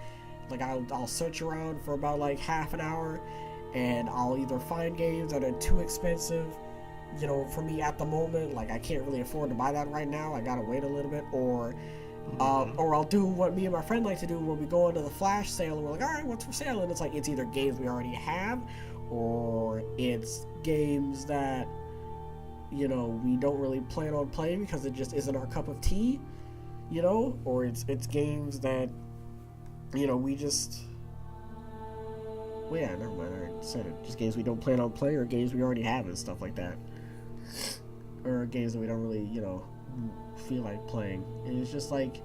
Like, I'll search around for about like half an hour, and I'll either find games that are too expensive, for me at the moment, like I can't really afford to buy that right now, I gotta wait a little bit, or I'll do what me and my friend like to do when we go into the flash sale, and we're like, alright, what's for sale? And it's like, it's either games we already have, or it's games that we don't really plan on playing because it just isn't our cup of tea, or it's games that we just, well, yeah, never mind, I already said it, just games we don't plan on playing, or games we already have and stuff like that, or games that we don't really feel like playing. And it's just like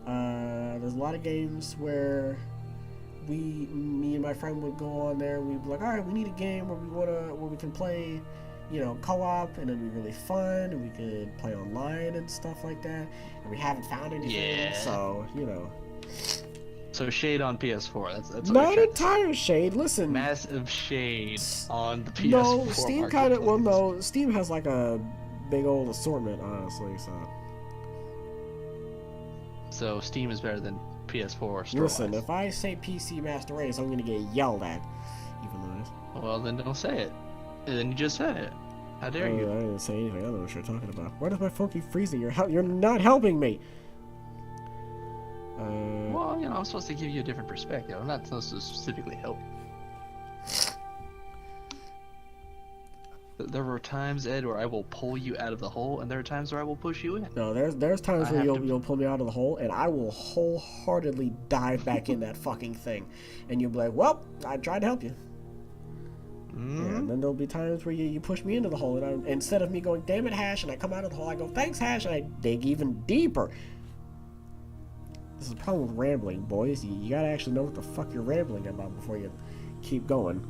there's a lot of games where me and my friend would go on there and we'd be like, all right, we need a game where we can play co-op, and it'd be really fun, and we could play online and stuff like that, and we haven't found anything. So shade on PS4. That's not entire shade. Listen, massive shade on the PS4. No, Steam kind of. Well, no, Steam has like a big old assortment, honestly. So Steam is better than PS4. Listen, if I say PC Master Race, I'm gonna get yelled at. Even though. Well, then don't say it. And then you just said it. How dare you? I didn't say anything. I don't know what you're talking about. Why does my phone keep freezing? You're not helping me. Well, I'm supposed to give you a different perspective. I'm not supposed to specifically help. There were times, Ed, where I will pull you out of the hole, and there are times where I will push you in. No, there's times where you'll pull me out of the hole, and I will wholeheartedly dive back in that fucking thing, and you'll be like, "Well, I tried to help you." Yeah, and then there'll be times where you push me into the hole, and instead of me going, damn it, Hash, and I come out of the hole, I go, thanks, Hash, and I dig even deeper. This is the problem with rambling, boys. You gotta actually know what the fuck you're rambling about before you keep going.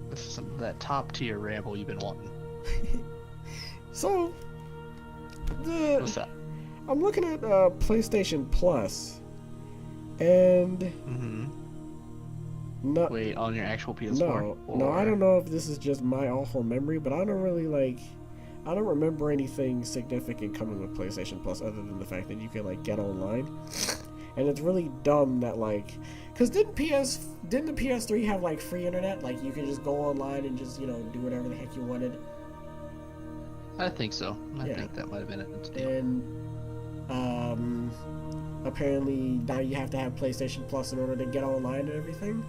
This is that top tier ramble you've been wanting. So, What's that? I'm looking at PlayStation Plus, and Wait, on your actual PS4? No, I don't know if this is just my awful memory, but I don't remember anything significant coming with PlayStation Plus other than the fact that you can like get online, and it's really dumb that like, cause didn't the PS3 have like free internet? Like you could just go online and just do whatever the heck you wanted. I think so. I think that might have been it. And apparently now you have to have PlayStation Plus in order to get online and everything.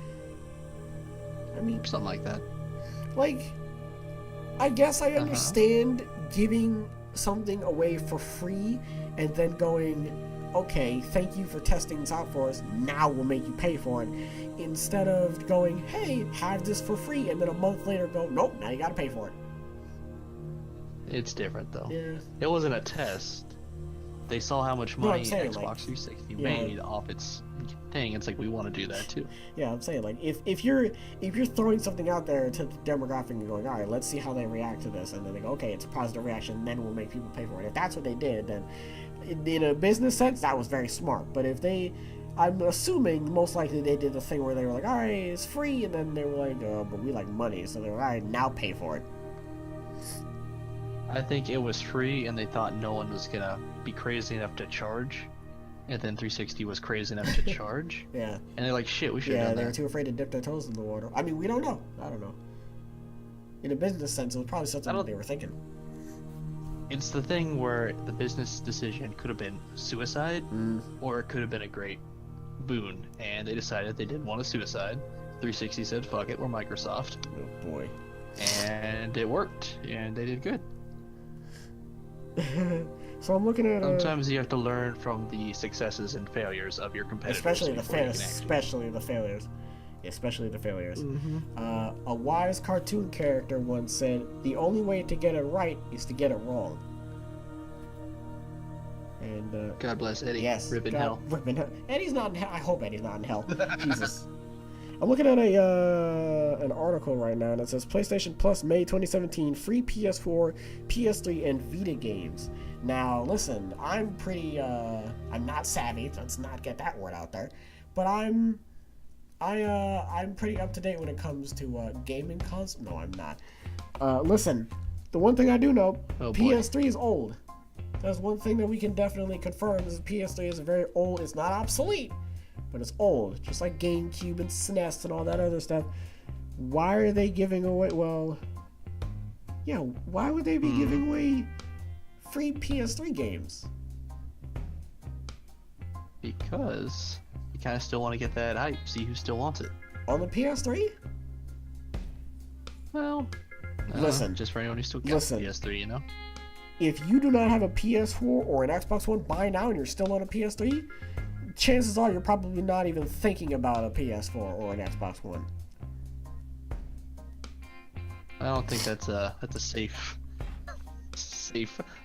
I mean, something like that. Like, I guess I understand giving something away for free and then going, okay, thank you for testing this out for us, now we'll make you pay for it. Instead of going, hey, have this for free, and then a month later go, nope, now you gotta pay for it. It's different, though. Yeah. It wasn't a test. They saw how much money saying, Xbox 360 made off its thing. It's like, we want to do that, too. Yeah, I'm saying, like, if you're throwing something out there to the demographic and going, all right, let's see how they react to this, and then they go, okay, it's a positive reaction, then we'll make people pay for it. If that's what they did, then in a business sense, that was very smart. But if I'm assuming most likely they did the thing where they were like, all right, it's free, and then they were like, but we like money, so they were like, all right, now pay for it. I think it was free, and they thought no one was gonna be crazy enough to charge, and then 360 was crazy enough to charge. Yeah. And they're like, shit, we should have done they that. were too afraid to dip their toes in the water. I mean, we don't know. I don't know. In a business sense, it was probably something that they were thinking. It's the thing where the business decision could have been suicide, or it could have been a great boon, and they decided they didn't want a suicide. 360 said, fuck it, we're Microsoft. Oh boy. And it worked, and they did good. So I'm looking at. Sometimes you have to learn from the successes and failures of your competitors. Especially the failures. A wise cartoon character once said, "The only way to get it right is to get it wrong." And God bless Eddie. Yes. Rip in hell. Eddie's not in hell. I hope Eddie's not in hell. Jesus. I'm looking at an article right now, and it says PlayStation Plus May 2017 free PS4, PS3, and Vita games. Now, listen, I'm not savvy. Let's not get that word out there, but I'm pretty up to date when it comes to gaming consoles. No, I'm not. Listen, the one thing I do know, PS3 is old. That's one thing that we can definitely confirm is PS3 is very old. It's not obsolete, but it's old, just like GameCube and SNES and all that other stuff. Why are they giving away? Well, yeah, why would they be giving away free PS3 games? Because you kind of still want to get that hype, see who still wants it. On the PS3? Well, listen, just for anyone who still gets the PS3, you know? If you do not have a PS4 or an Xbox One by now and you're still on a PS3, chances are you're probably not even thinking about a PS4 or an Xbox One. I don't think that's a safe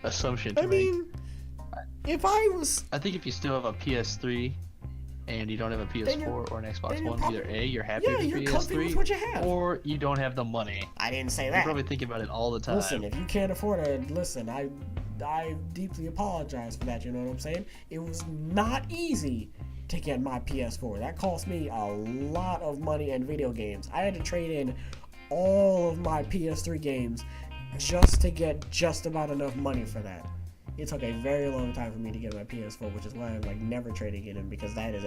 assumption to make. mean, I think if you still have a PS3 and you don't have a PS4 or an Xbox One, either A, you're happy with your PS3, with what you have, or you don't have the money. I didn't say that. You're probably thinking about it all the time. Listen, if you can't afford it, listen, I deeply apologize for that, you know what I'm saying? It was not easy to get my PS4. That cost me a lot of money and video games. I had to trade in all of my PS3 games just to get just about enough money for that. It took a very long time for me to get my PS4, which is why I'm like never trading it in, because that is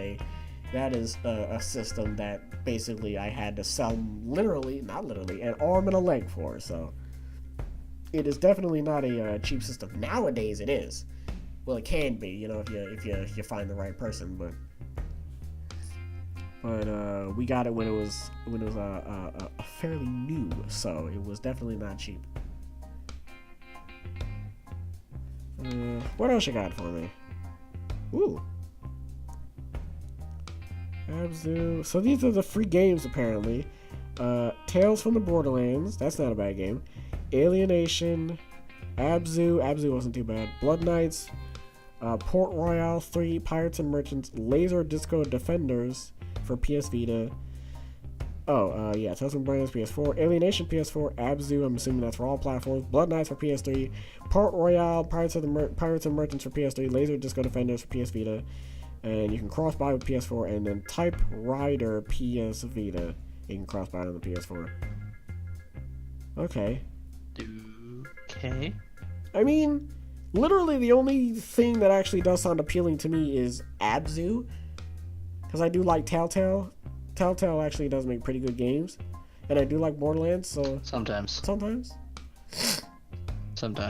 a system that basically I had to sell not literally, an arm and a leg for. So it is definitely not a cheap system. Nowadays it is. Well, it can be, you know, if you find the right person, but we got it when it was fairly new, so it was definitely not cheap. What else you got for me? Ooh. Abzu. So these are the free games apparently. Tales from the Borderlands. That's not a bad game. Alienation. Abzu wasn't too bad. Blood Knights. Port Royale 3, Pirates and Merchants, Laser Disco Defenders for PS Vita. Yeah, Tales from Borderlands PS4, Alienation PS4, Abzu, I'm assuming that's for all platforms, Blood Knights for PS3, Port Royale, Pirates and Merchants for PS3, Laser Disco Defenders for PS Vita, and you can cross-buy with PS4, and then Type Rider PS Vita, you can cross-buy on the PS4. Okay. Okay. I mean, literally the only thing that actually does sound appealing to me is Abzu, because I do like Telltale. Telltale actually does make pretty good games, and I do like Borderlands, so... Sometimes.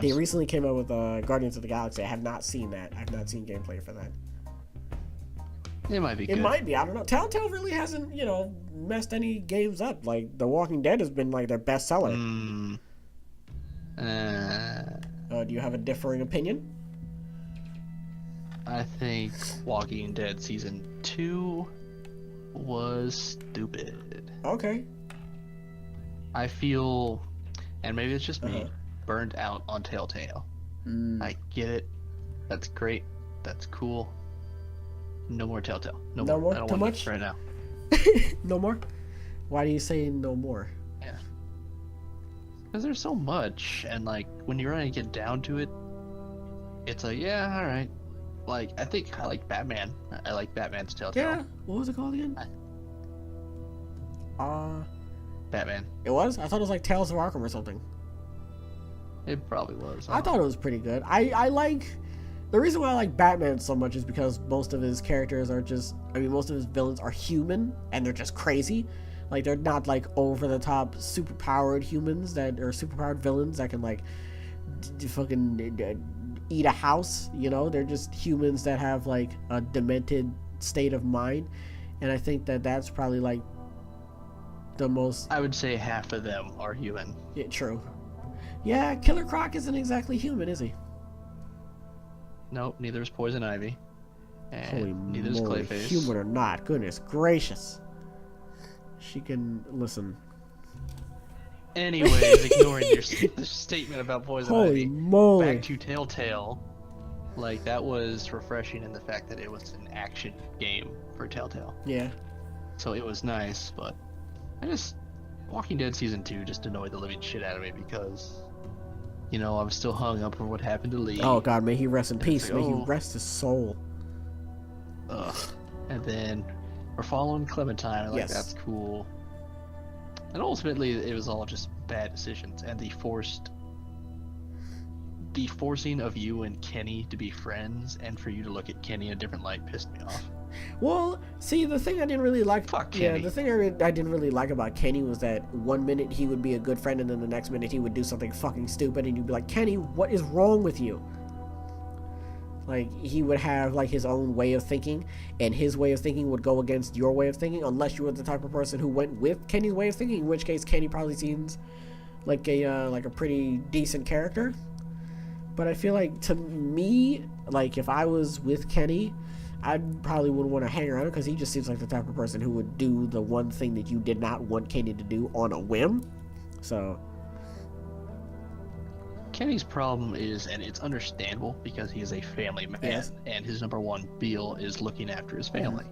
They recently came out with Guardians of the Galaxy. I have not seen that. I've not seen gameplay for that. It might be good. It might be. I don't know. Telltale really hasn't, messed any games up. Like, The Walking Dead has been, like, their best seller. Do you have a differing opinion? I think Walking Dead Season 2 was stupid. Okay. I feel, and maybe it's just me, burned out on Telltale. I get it. That's great. That's cool. No more Telltale. No more. I don't want much right now. No more? Why do you say no more? Yeah. Because there's so much, and like when you're gonna get down to it, it's like, yeah, all right. Like, I think I like Batman. I like Batman's Telltale. Yeah. What was it called again? Batman. It was? I thought it was like Tales of Arkham or something. It probably was. I thought it was pretty good. I like... The reason why I like Batman so much is because most of his characters are just... most of his villains are human, and they're just crazy. Like, they're not, like, over-the-top, super-powered humans that... Or super-powered villains that can, like... fucking... eat a house, they're just humans that have like a demented state of mind, and I think that that's probably like the most... I would say half of them are human. Yeah, true. Yeah, Killer Croc isn't exactly human, is he? Nope, neither is Poison Ivy. And holy neither is moly, Clayface. human or not, goodness gracious. She can listen. Anyways, ignoring your statement about Poison holy Ivy, moly. back to Telltale. Like, that was refreshing in the fact that it was an action game for Telltale. Yeah. So it was nice, but Walking Dead Season 2 just annoyed the living shit out of me because, I was still hung up on what happened to Lee. Oh god, may he rest in peace. Like, may he rest his soul. Ugh. And then we're following Clementine, and yes. That's cool. And ultimately, it was all just bad decisions, and the forcing of you and Kenny to be friends, and for you to look at Kenny in a different light pissed me off. Well, see, the thing I didn't really like... Fuck Kenny. Yeah, the thing I didn't really like about Kenny was that one minute he would be a good friend, and then the next minute he would do something fucking stupid, and you'd be like, Kenny, what is wrong with you? Like, he would have, like, his own way of thinking, and his way of thinking would go against your way of thinking, unless you were the type of person who went with Kenny's way of thinking, in which case Kenny probably seems like a pretty decent character. But I feel like, to me, like, if I was with Kenny, I probably wouldn't want to hang around him, because he just seems like the type of person who would do the one thing that you did not want Kenny to do on a whim. So... Kenny's problem is, and it's understandable because he is a family man, yes. And his number one deal is looking after his family,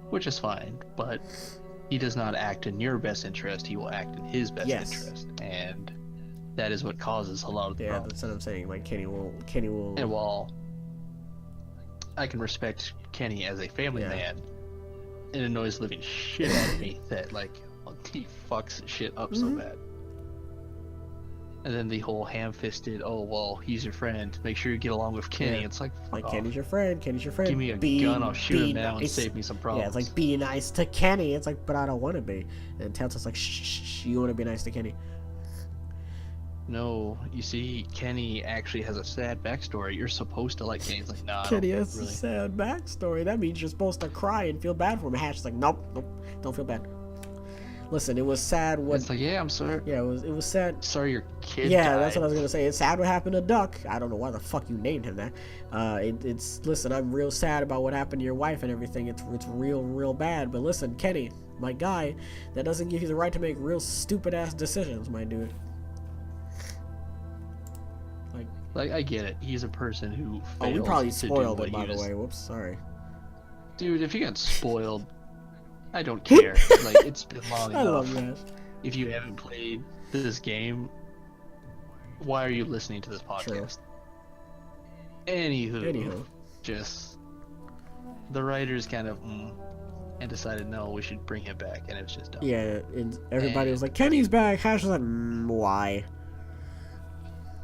which is fine, but he does not act in your best interest, he will act in his best interest, and that is what causes a lot of the problems. That's what I'm saying, like, Kenny will... And while I can respect Kenny as a family man, it annoys the living shit out of me that, like, he fucks shit up so bad. And then the whole ham-fisted, oh, well, he's your friend, make sure you get along with Kenny. Yeah. It's like, fuck off. Kenny's your friend, Give me a gun, I'll shoot him now and save me some problems. Yeah, it's like, be nice to Kenny. It's like, but I don't want to be. And Telltale's like, shh, you want to be nice to Kenny. No, you see, Kenny actually has a sad backstory. You're supposed to like Kenny. It's like, nah, Kenny has really. a sad backstory. That means you're supposed to cry and feel bad for him. Hatch's like, nope, don't feel bad. Listen, it was sad what... It's like, yeah, I'm sorry. Yeah, it was sad. Sorry your kid Yeah, died. that's what I was going to say. It's sad what happened to Duck. I don't know why the fuck you named him that. Listen, I'm real sad about what happened to your wife and everything. It's real bad. But listen, Kenny, my guy, that doesn't give you the right to make real stupid ass decisions, my dude. Like, I get it. He's a person who fails we probably to spoiled do it, by the way. Whoops, sorry. Dude, if you got spoiled, I don't care. Like, it's been long enough. I love that. If you haven't played this game, why are you listening to this podcast? True. Anywho, just the writers kind of and decided no, we should bring him back, and it was just dumb. Yeah, and everybody was like, Kenny's back. Hash was like, why?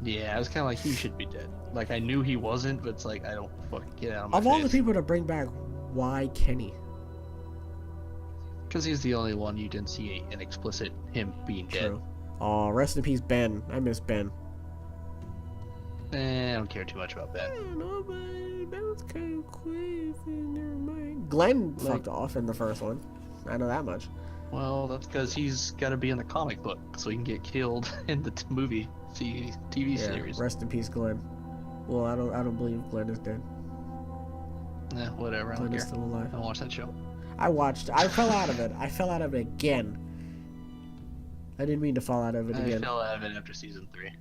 Yeah, I was kind of like, he should be dead. Like, I knew he wasn't, but it's like, I don't fucking get out of my Of face. all the people to bring back, why Kenny? Because he's the only one you didn't see an explicit him being dead. True. Oh, rest in peace, Ben. I miss Ben. I don't care too much about Ben. I don't know, but Ben was kind of quick. Never mind. Glenn fucked off in the first one. I know that much. Well, that's because he's got to be in the comic book, so he can get killed in the movie TV series. Rest in peace, Glenn. Well, I don't believe Glenn is dead. Whatever. I Glenn don't is care. still alive. I don't watch that show. I fell out of it. I fell out of it again. I didn't mean to fall out of it again. I fell out of it after season 3.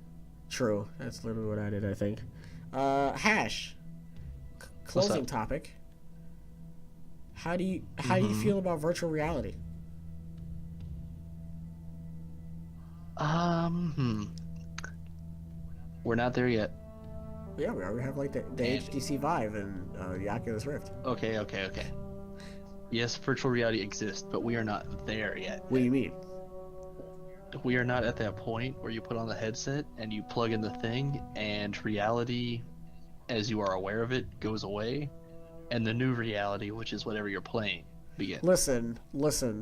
True. That's literally what I did, I think. Hash. Closing topic. How do you feel about virtual reality? We're not there yet. Yeah, we already have like the HTC Vive and the Oculus Rift. Okay. Yes, virtual reality exists, but we are not there yet. What do you mean? We are not at that point where you put on the headset and you plug in the thing and reality, as you are aware of it, goes away, and the new reality, which is whatever you're playing, begins. Listen.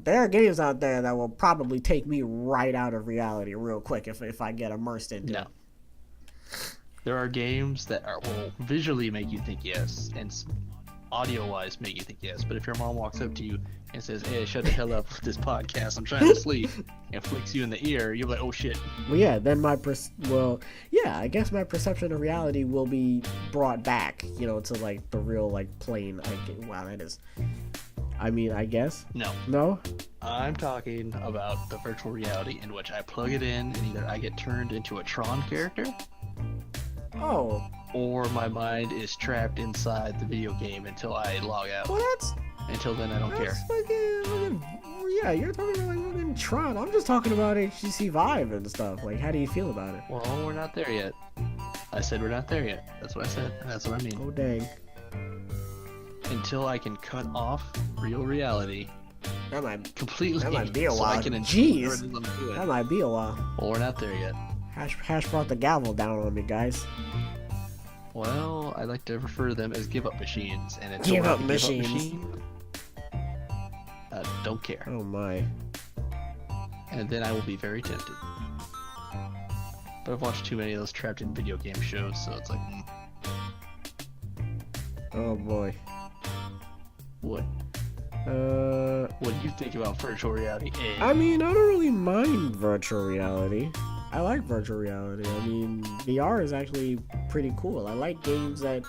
There are games out there that will probably take me right out of reality real quick if I get immersed into it. There are games that will visually make you think yes, and audio-wise make you think yes. But if your mom walks up to you and says, "Hey, shut the hell up with this podcast, I'm trying to sleep," and flicks you in the ear, you're like, "Oh shit." Well, yeah. Then I guess my perception of reality will be brought back, to like the real like plane. Wow, that is. I mean, I guess. No. I'm talking about the virtual reality in which I plug it in, and either I get turned into a Tron character. Oh. Or my mind is trapped inside the video game until I log out. Well, until then, I don't care. Yeah, you're talking about like fucking Tron. I'm just talking about HTC Vive and stuff. Like, how do you feel about it? Well, we're not there yet. I said we're not there yet. That's what I said. And that's what I mean. Oh, dang. Until I can cut off real reality. That might completely. That might be a while. Jeez. That might be a while. Well, we're not there yet. Hash brought the gavel down on me, guys. Well, I like to refer to them as give-up machines, and it's give up machines. Don't care. Oh my! And then I will be very tempted. But I've watched too many of those trapped in video game shows, so it's like. Oh boy. What? What do you think about virtual reality? I mean, I don't really mind virtual reality. I like virtual reality. I mean, VR is actually pretty cool. I like games that,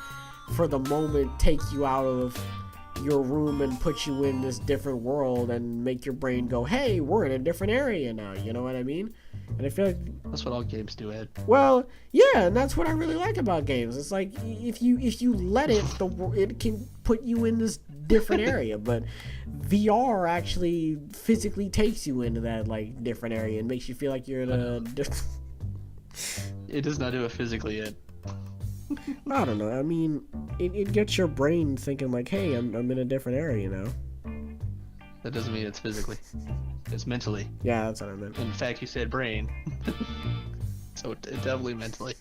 for the moment, take you out of your room and put you in this different world and make your brain go, hey, we're in a different area now. You know what I mean? And I feel like that's what all games do, Ed. Well, yeah, and that's what I really like about games. It's like if you let it, it can put you in this different area. But VR actually physically takes you into that like different area and makes you feel like you're in a. It does not do it physically, Ed. I don't know. I mean, it gets your brain thinking like, hey, I'm in a different area now. That doesn't mean it's physically. It's mentally. Yeah, that's what I meant. In fact, you said brain. So it's definitely mentally.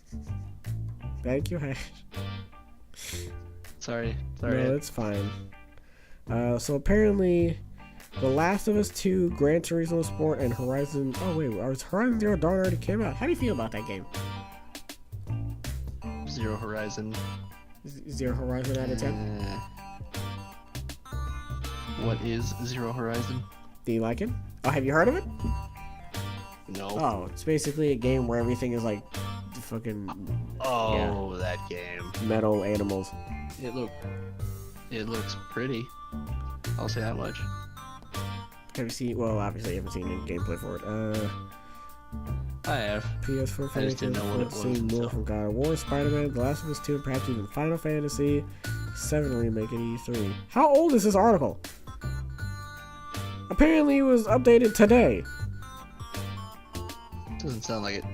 Thank you, Hash. Sorry. No, it's fine. So apparently, The Last of Us 2, Gran Turismo Sport, and Horizon... Oh, wait. Horizon Zero Dawn already came out. How do you feel about that game? Zero Horizon. Zero Horizon out of 10? What is Zero Horizon? Do you like it? Oh, have you heard of it? No. Oh, it's basically a game where everything is like fucking... Oh, yeah. That game. Metal animals. It looks pretty. I'll say that much. Have you seen? Well, obviously you haven't seen any gameplay for it. I have. PS4 I just didn't know what it was. Seen more from God of War, Spider-Man, The Last of Us 2, and perhaps even Final Fantasy 7 remake at E3. How old is this article? Apparently it was updated today. Doesn't sound like it.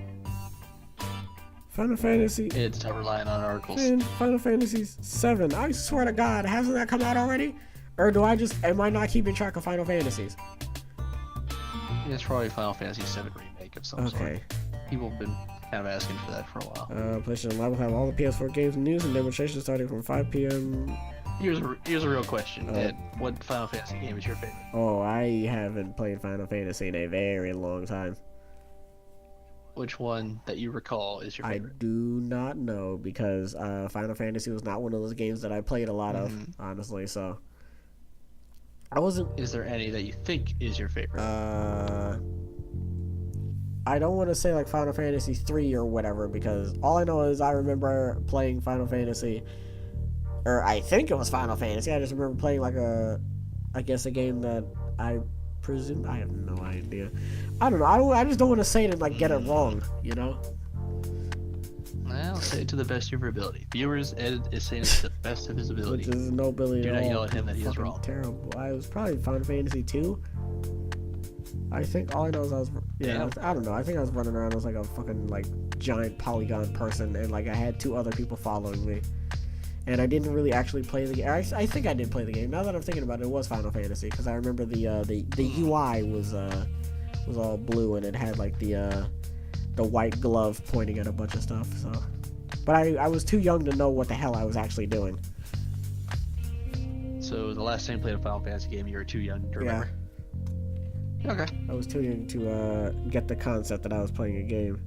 Final Fantasy. It's tough relying on articles. Man, Final Fantasy 7. I swear to God, hasn't that come out already? Or am I not keeping track of Final Fantasies? It's probably Final Fantasy 7 remake of some sort. Okay. People have been kind of asking for that for a while. PlayStation Live will have all the PS4 games, news, and demonstrations starting from 5 p.m. Here's a real question, Ed. What Final Fantasy game is your favorite? Oh, I haven't played Final Fantasy in a very long time. Which one that you recall is your favorite? I do not know because Final Fantasy was not one of those games that I played a lot of, honestly. So I wasn't. Is there any that you think is your favorite? I don't want to say like Final Fantasy 3 or whatever because all I know is I remember playing Final Fantasy, or I think it was Final Fantasy. I just remember playing like a game that I presume I have no idea. I don't know. I just don't want to say it and like get it wrong, you know. I'll say it to the best of your ability. Viewers, Ed is saying it to the best of his ability. Which is no ability Do at all. not yell at him that he is wrong. Terrible. I was probably Final Fantasy 2. I think all I know is I don't know. I think I was running around as like a fucking like giant polygon person, and like I had 2 other people following me, and I didn't really actually play the game. I think I did play the game. Now that I'm thinking about it, it was Final Fantasy because I remember the UI was all blue and it had like the white glove pointing at a bunch of stuff. So, but I was too young to know what the hell I was actually doing. So the last time you played a Final Fantasy game, you were too young to remember. Yeah. Okay. I was too young to get the concept that I was playing a game.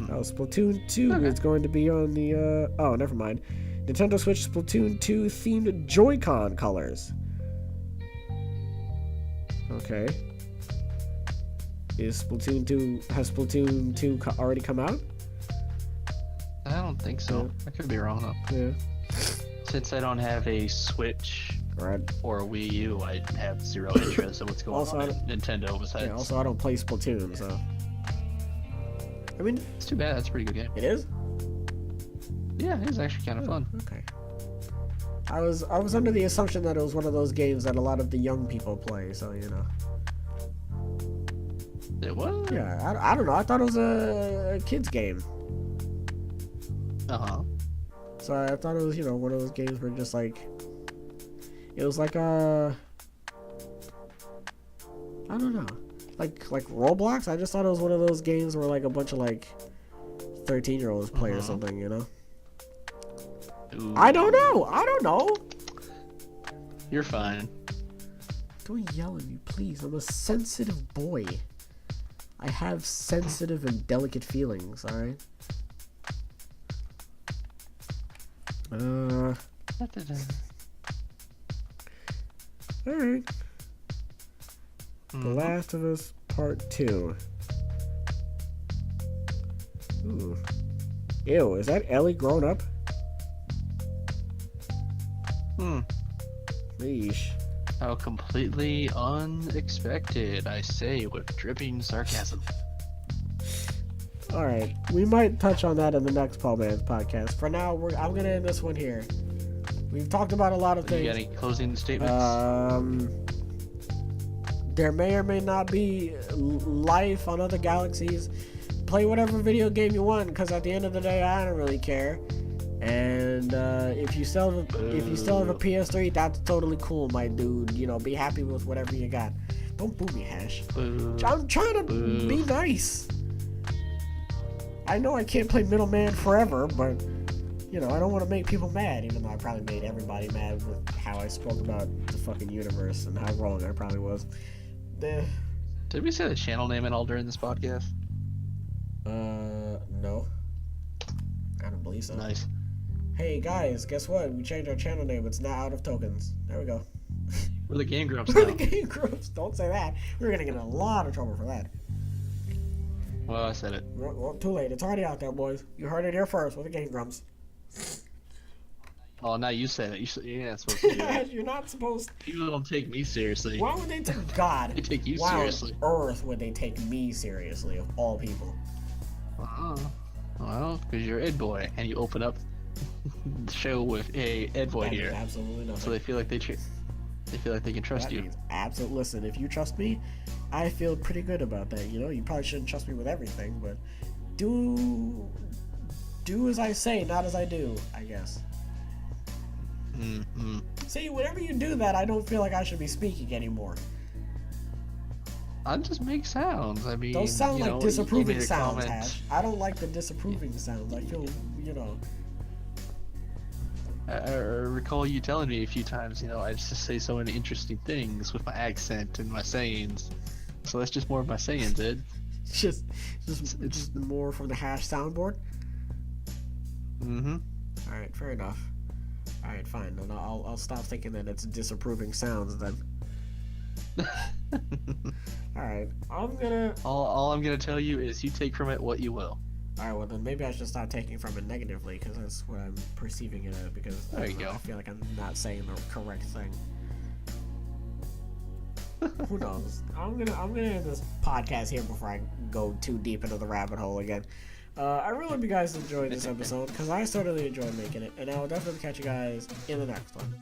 Oh, Splatoon 2 is going to be on the, oh, never mind. Nintendo Switch Splatoon 2 themed Joy-Con colors. Okay. Has Splatoon 2 already come out? I don't think so. I could be wrong though. Yeah. Since I don't have a Switch or a Wii U, I have zero interest in what's going on in Nintendo besides. Yeah, also I don't play Splatoon, so. I mean, it's too bad. That's a pretty good game. It is? Yeah, it is actually kind of fun. Okay. I was under the assumption that it was one of those games that a lot of the young people play, so you know. It was? Yeah, I don't know. I thought it was a kids game. So I thought it was, you know, one of those games where just like it was like I don't know. Like Roblox? I just thought it was one of those games where like a bunch of like 13-year-olds play or something, you know? Ooh. I don't know. You're fine. Don't yell at me, please. I'm a sensitive boy. I have sensitive and delicate feelings, alright? Alright. The Last of Us Part 2. Ooh. Ew, is that Ellie grown up? Yeesh. How completely unexpected, I say with dripping sarcasm. Alright, we might touch on that in the next Paul Man's podcast. For now, I'm gonna end this one here. We've talked about a lot of things. You got any closing statements? There may or may not be life on other galaxies. Play whatever video game you want, because at the end of the day, I don't really care. And if you still have a PS3, that's totally cool, my dude. You know, be happy with whatever you got. Don't boo me, Hash. I'm trying to be nice. I know I can't play middleman forever, but you know, I don't want to make people mad, even though I probably made everybody mad with how I spoke about the fucking universe and how wrong I probably was. Did we say the channel name at all during this podcast? No. I don't believe so. Nice. Hey guys, guess what? We changed our channel name. It's now Out of Tokens. There we go. We're the Game Grumps We're now. the Game Grumps. Don't say that. We're gonna get in a lot of trouble for that. Well, I said it. Well, too late. It's already out there, boys. You heard it here first with the Game Grumps. Oh, now you said it. You're not supposed to do that. You're not supposed. People don't take me seriously. Why would they take God? They take you Why seriously. on earth would they take me seriously of all people? Well, because you're Ed Boy, and you open up the show with a Ed Boy That here, means absolutely nothing. so they feel like they feel like they can trust That you. means absolute. Listen, if you trust me, I feel pretty good about that. You know, you probably shouldn't trust me with everything, but do as I say, not as I do, I guess. Mm-hmm. See, whenever you do that, I don't feel like I should be speaking anymore. I just make sounds. I mean, Those sound you like know, disapproving you made a sounds, comment. Hash. I don't like the disapproving sounds. I feel, you know. I recall you telling me a few times, you know, I just say so many interesting things with my accent and my sayings. So that's just more of my sayings, Ed. Just more from the Hash soundboard. Mm-hmm. All right, fair enough. All right, fine. Then I'll stop thinking that it's disapproving sounds then. All right, I'm gonna. All I'm gonna tell you is you take from it what you will. All right, well then maybe I should start taking from it negatively because that's what I'm perceiving it as. Because There you go. I feel like I'm not saying the correct thing. Who knows? I'm gonna end this podcast here before I go too deep into the rabbit hole again. I really hope you guys enjoyed this episode because I certainly enjoyed making it, and I will definitely catch you guys in the next one.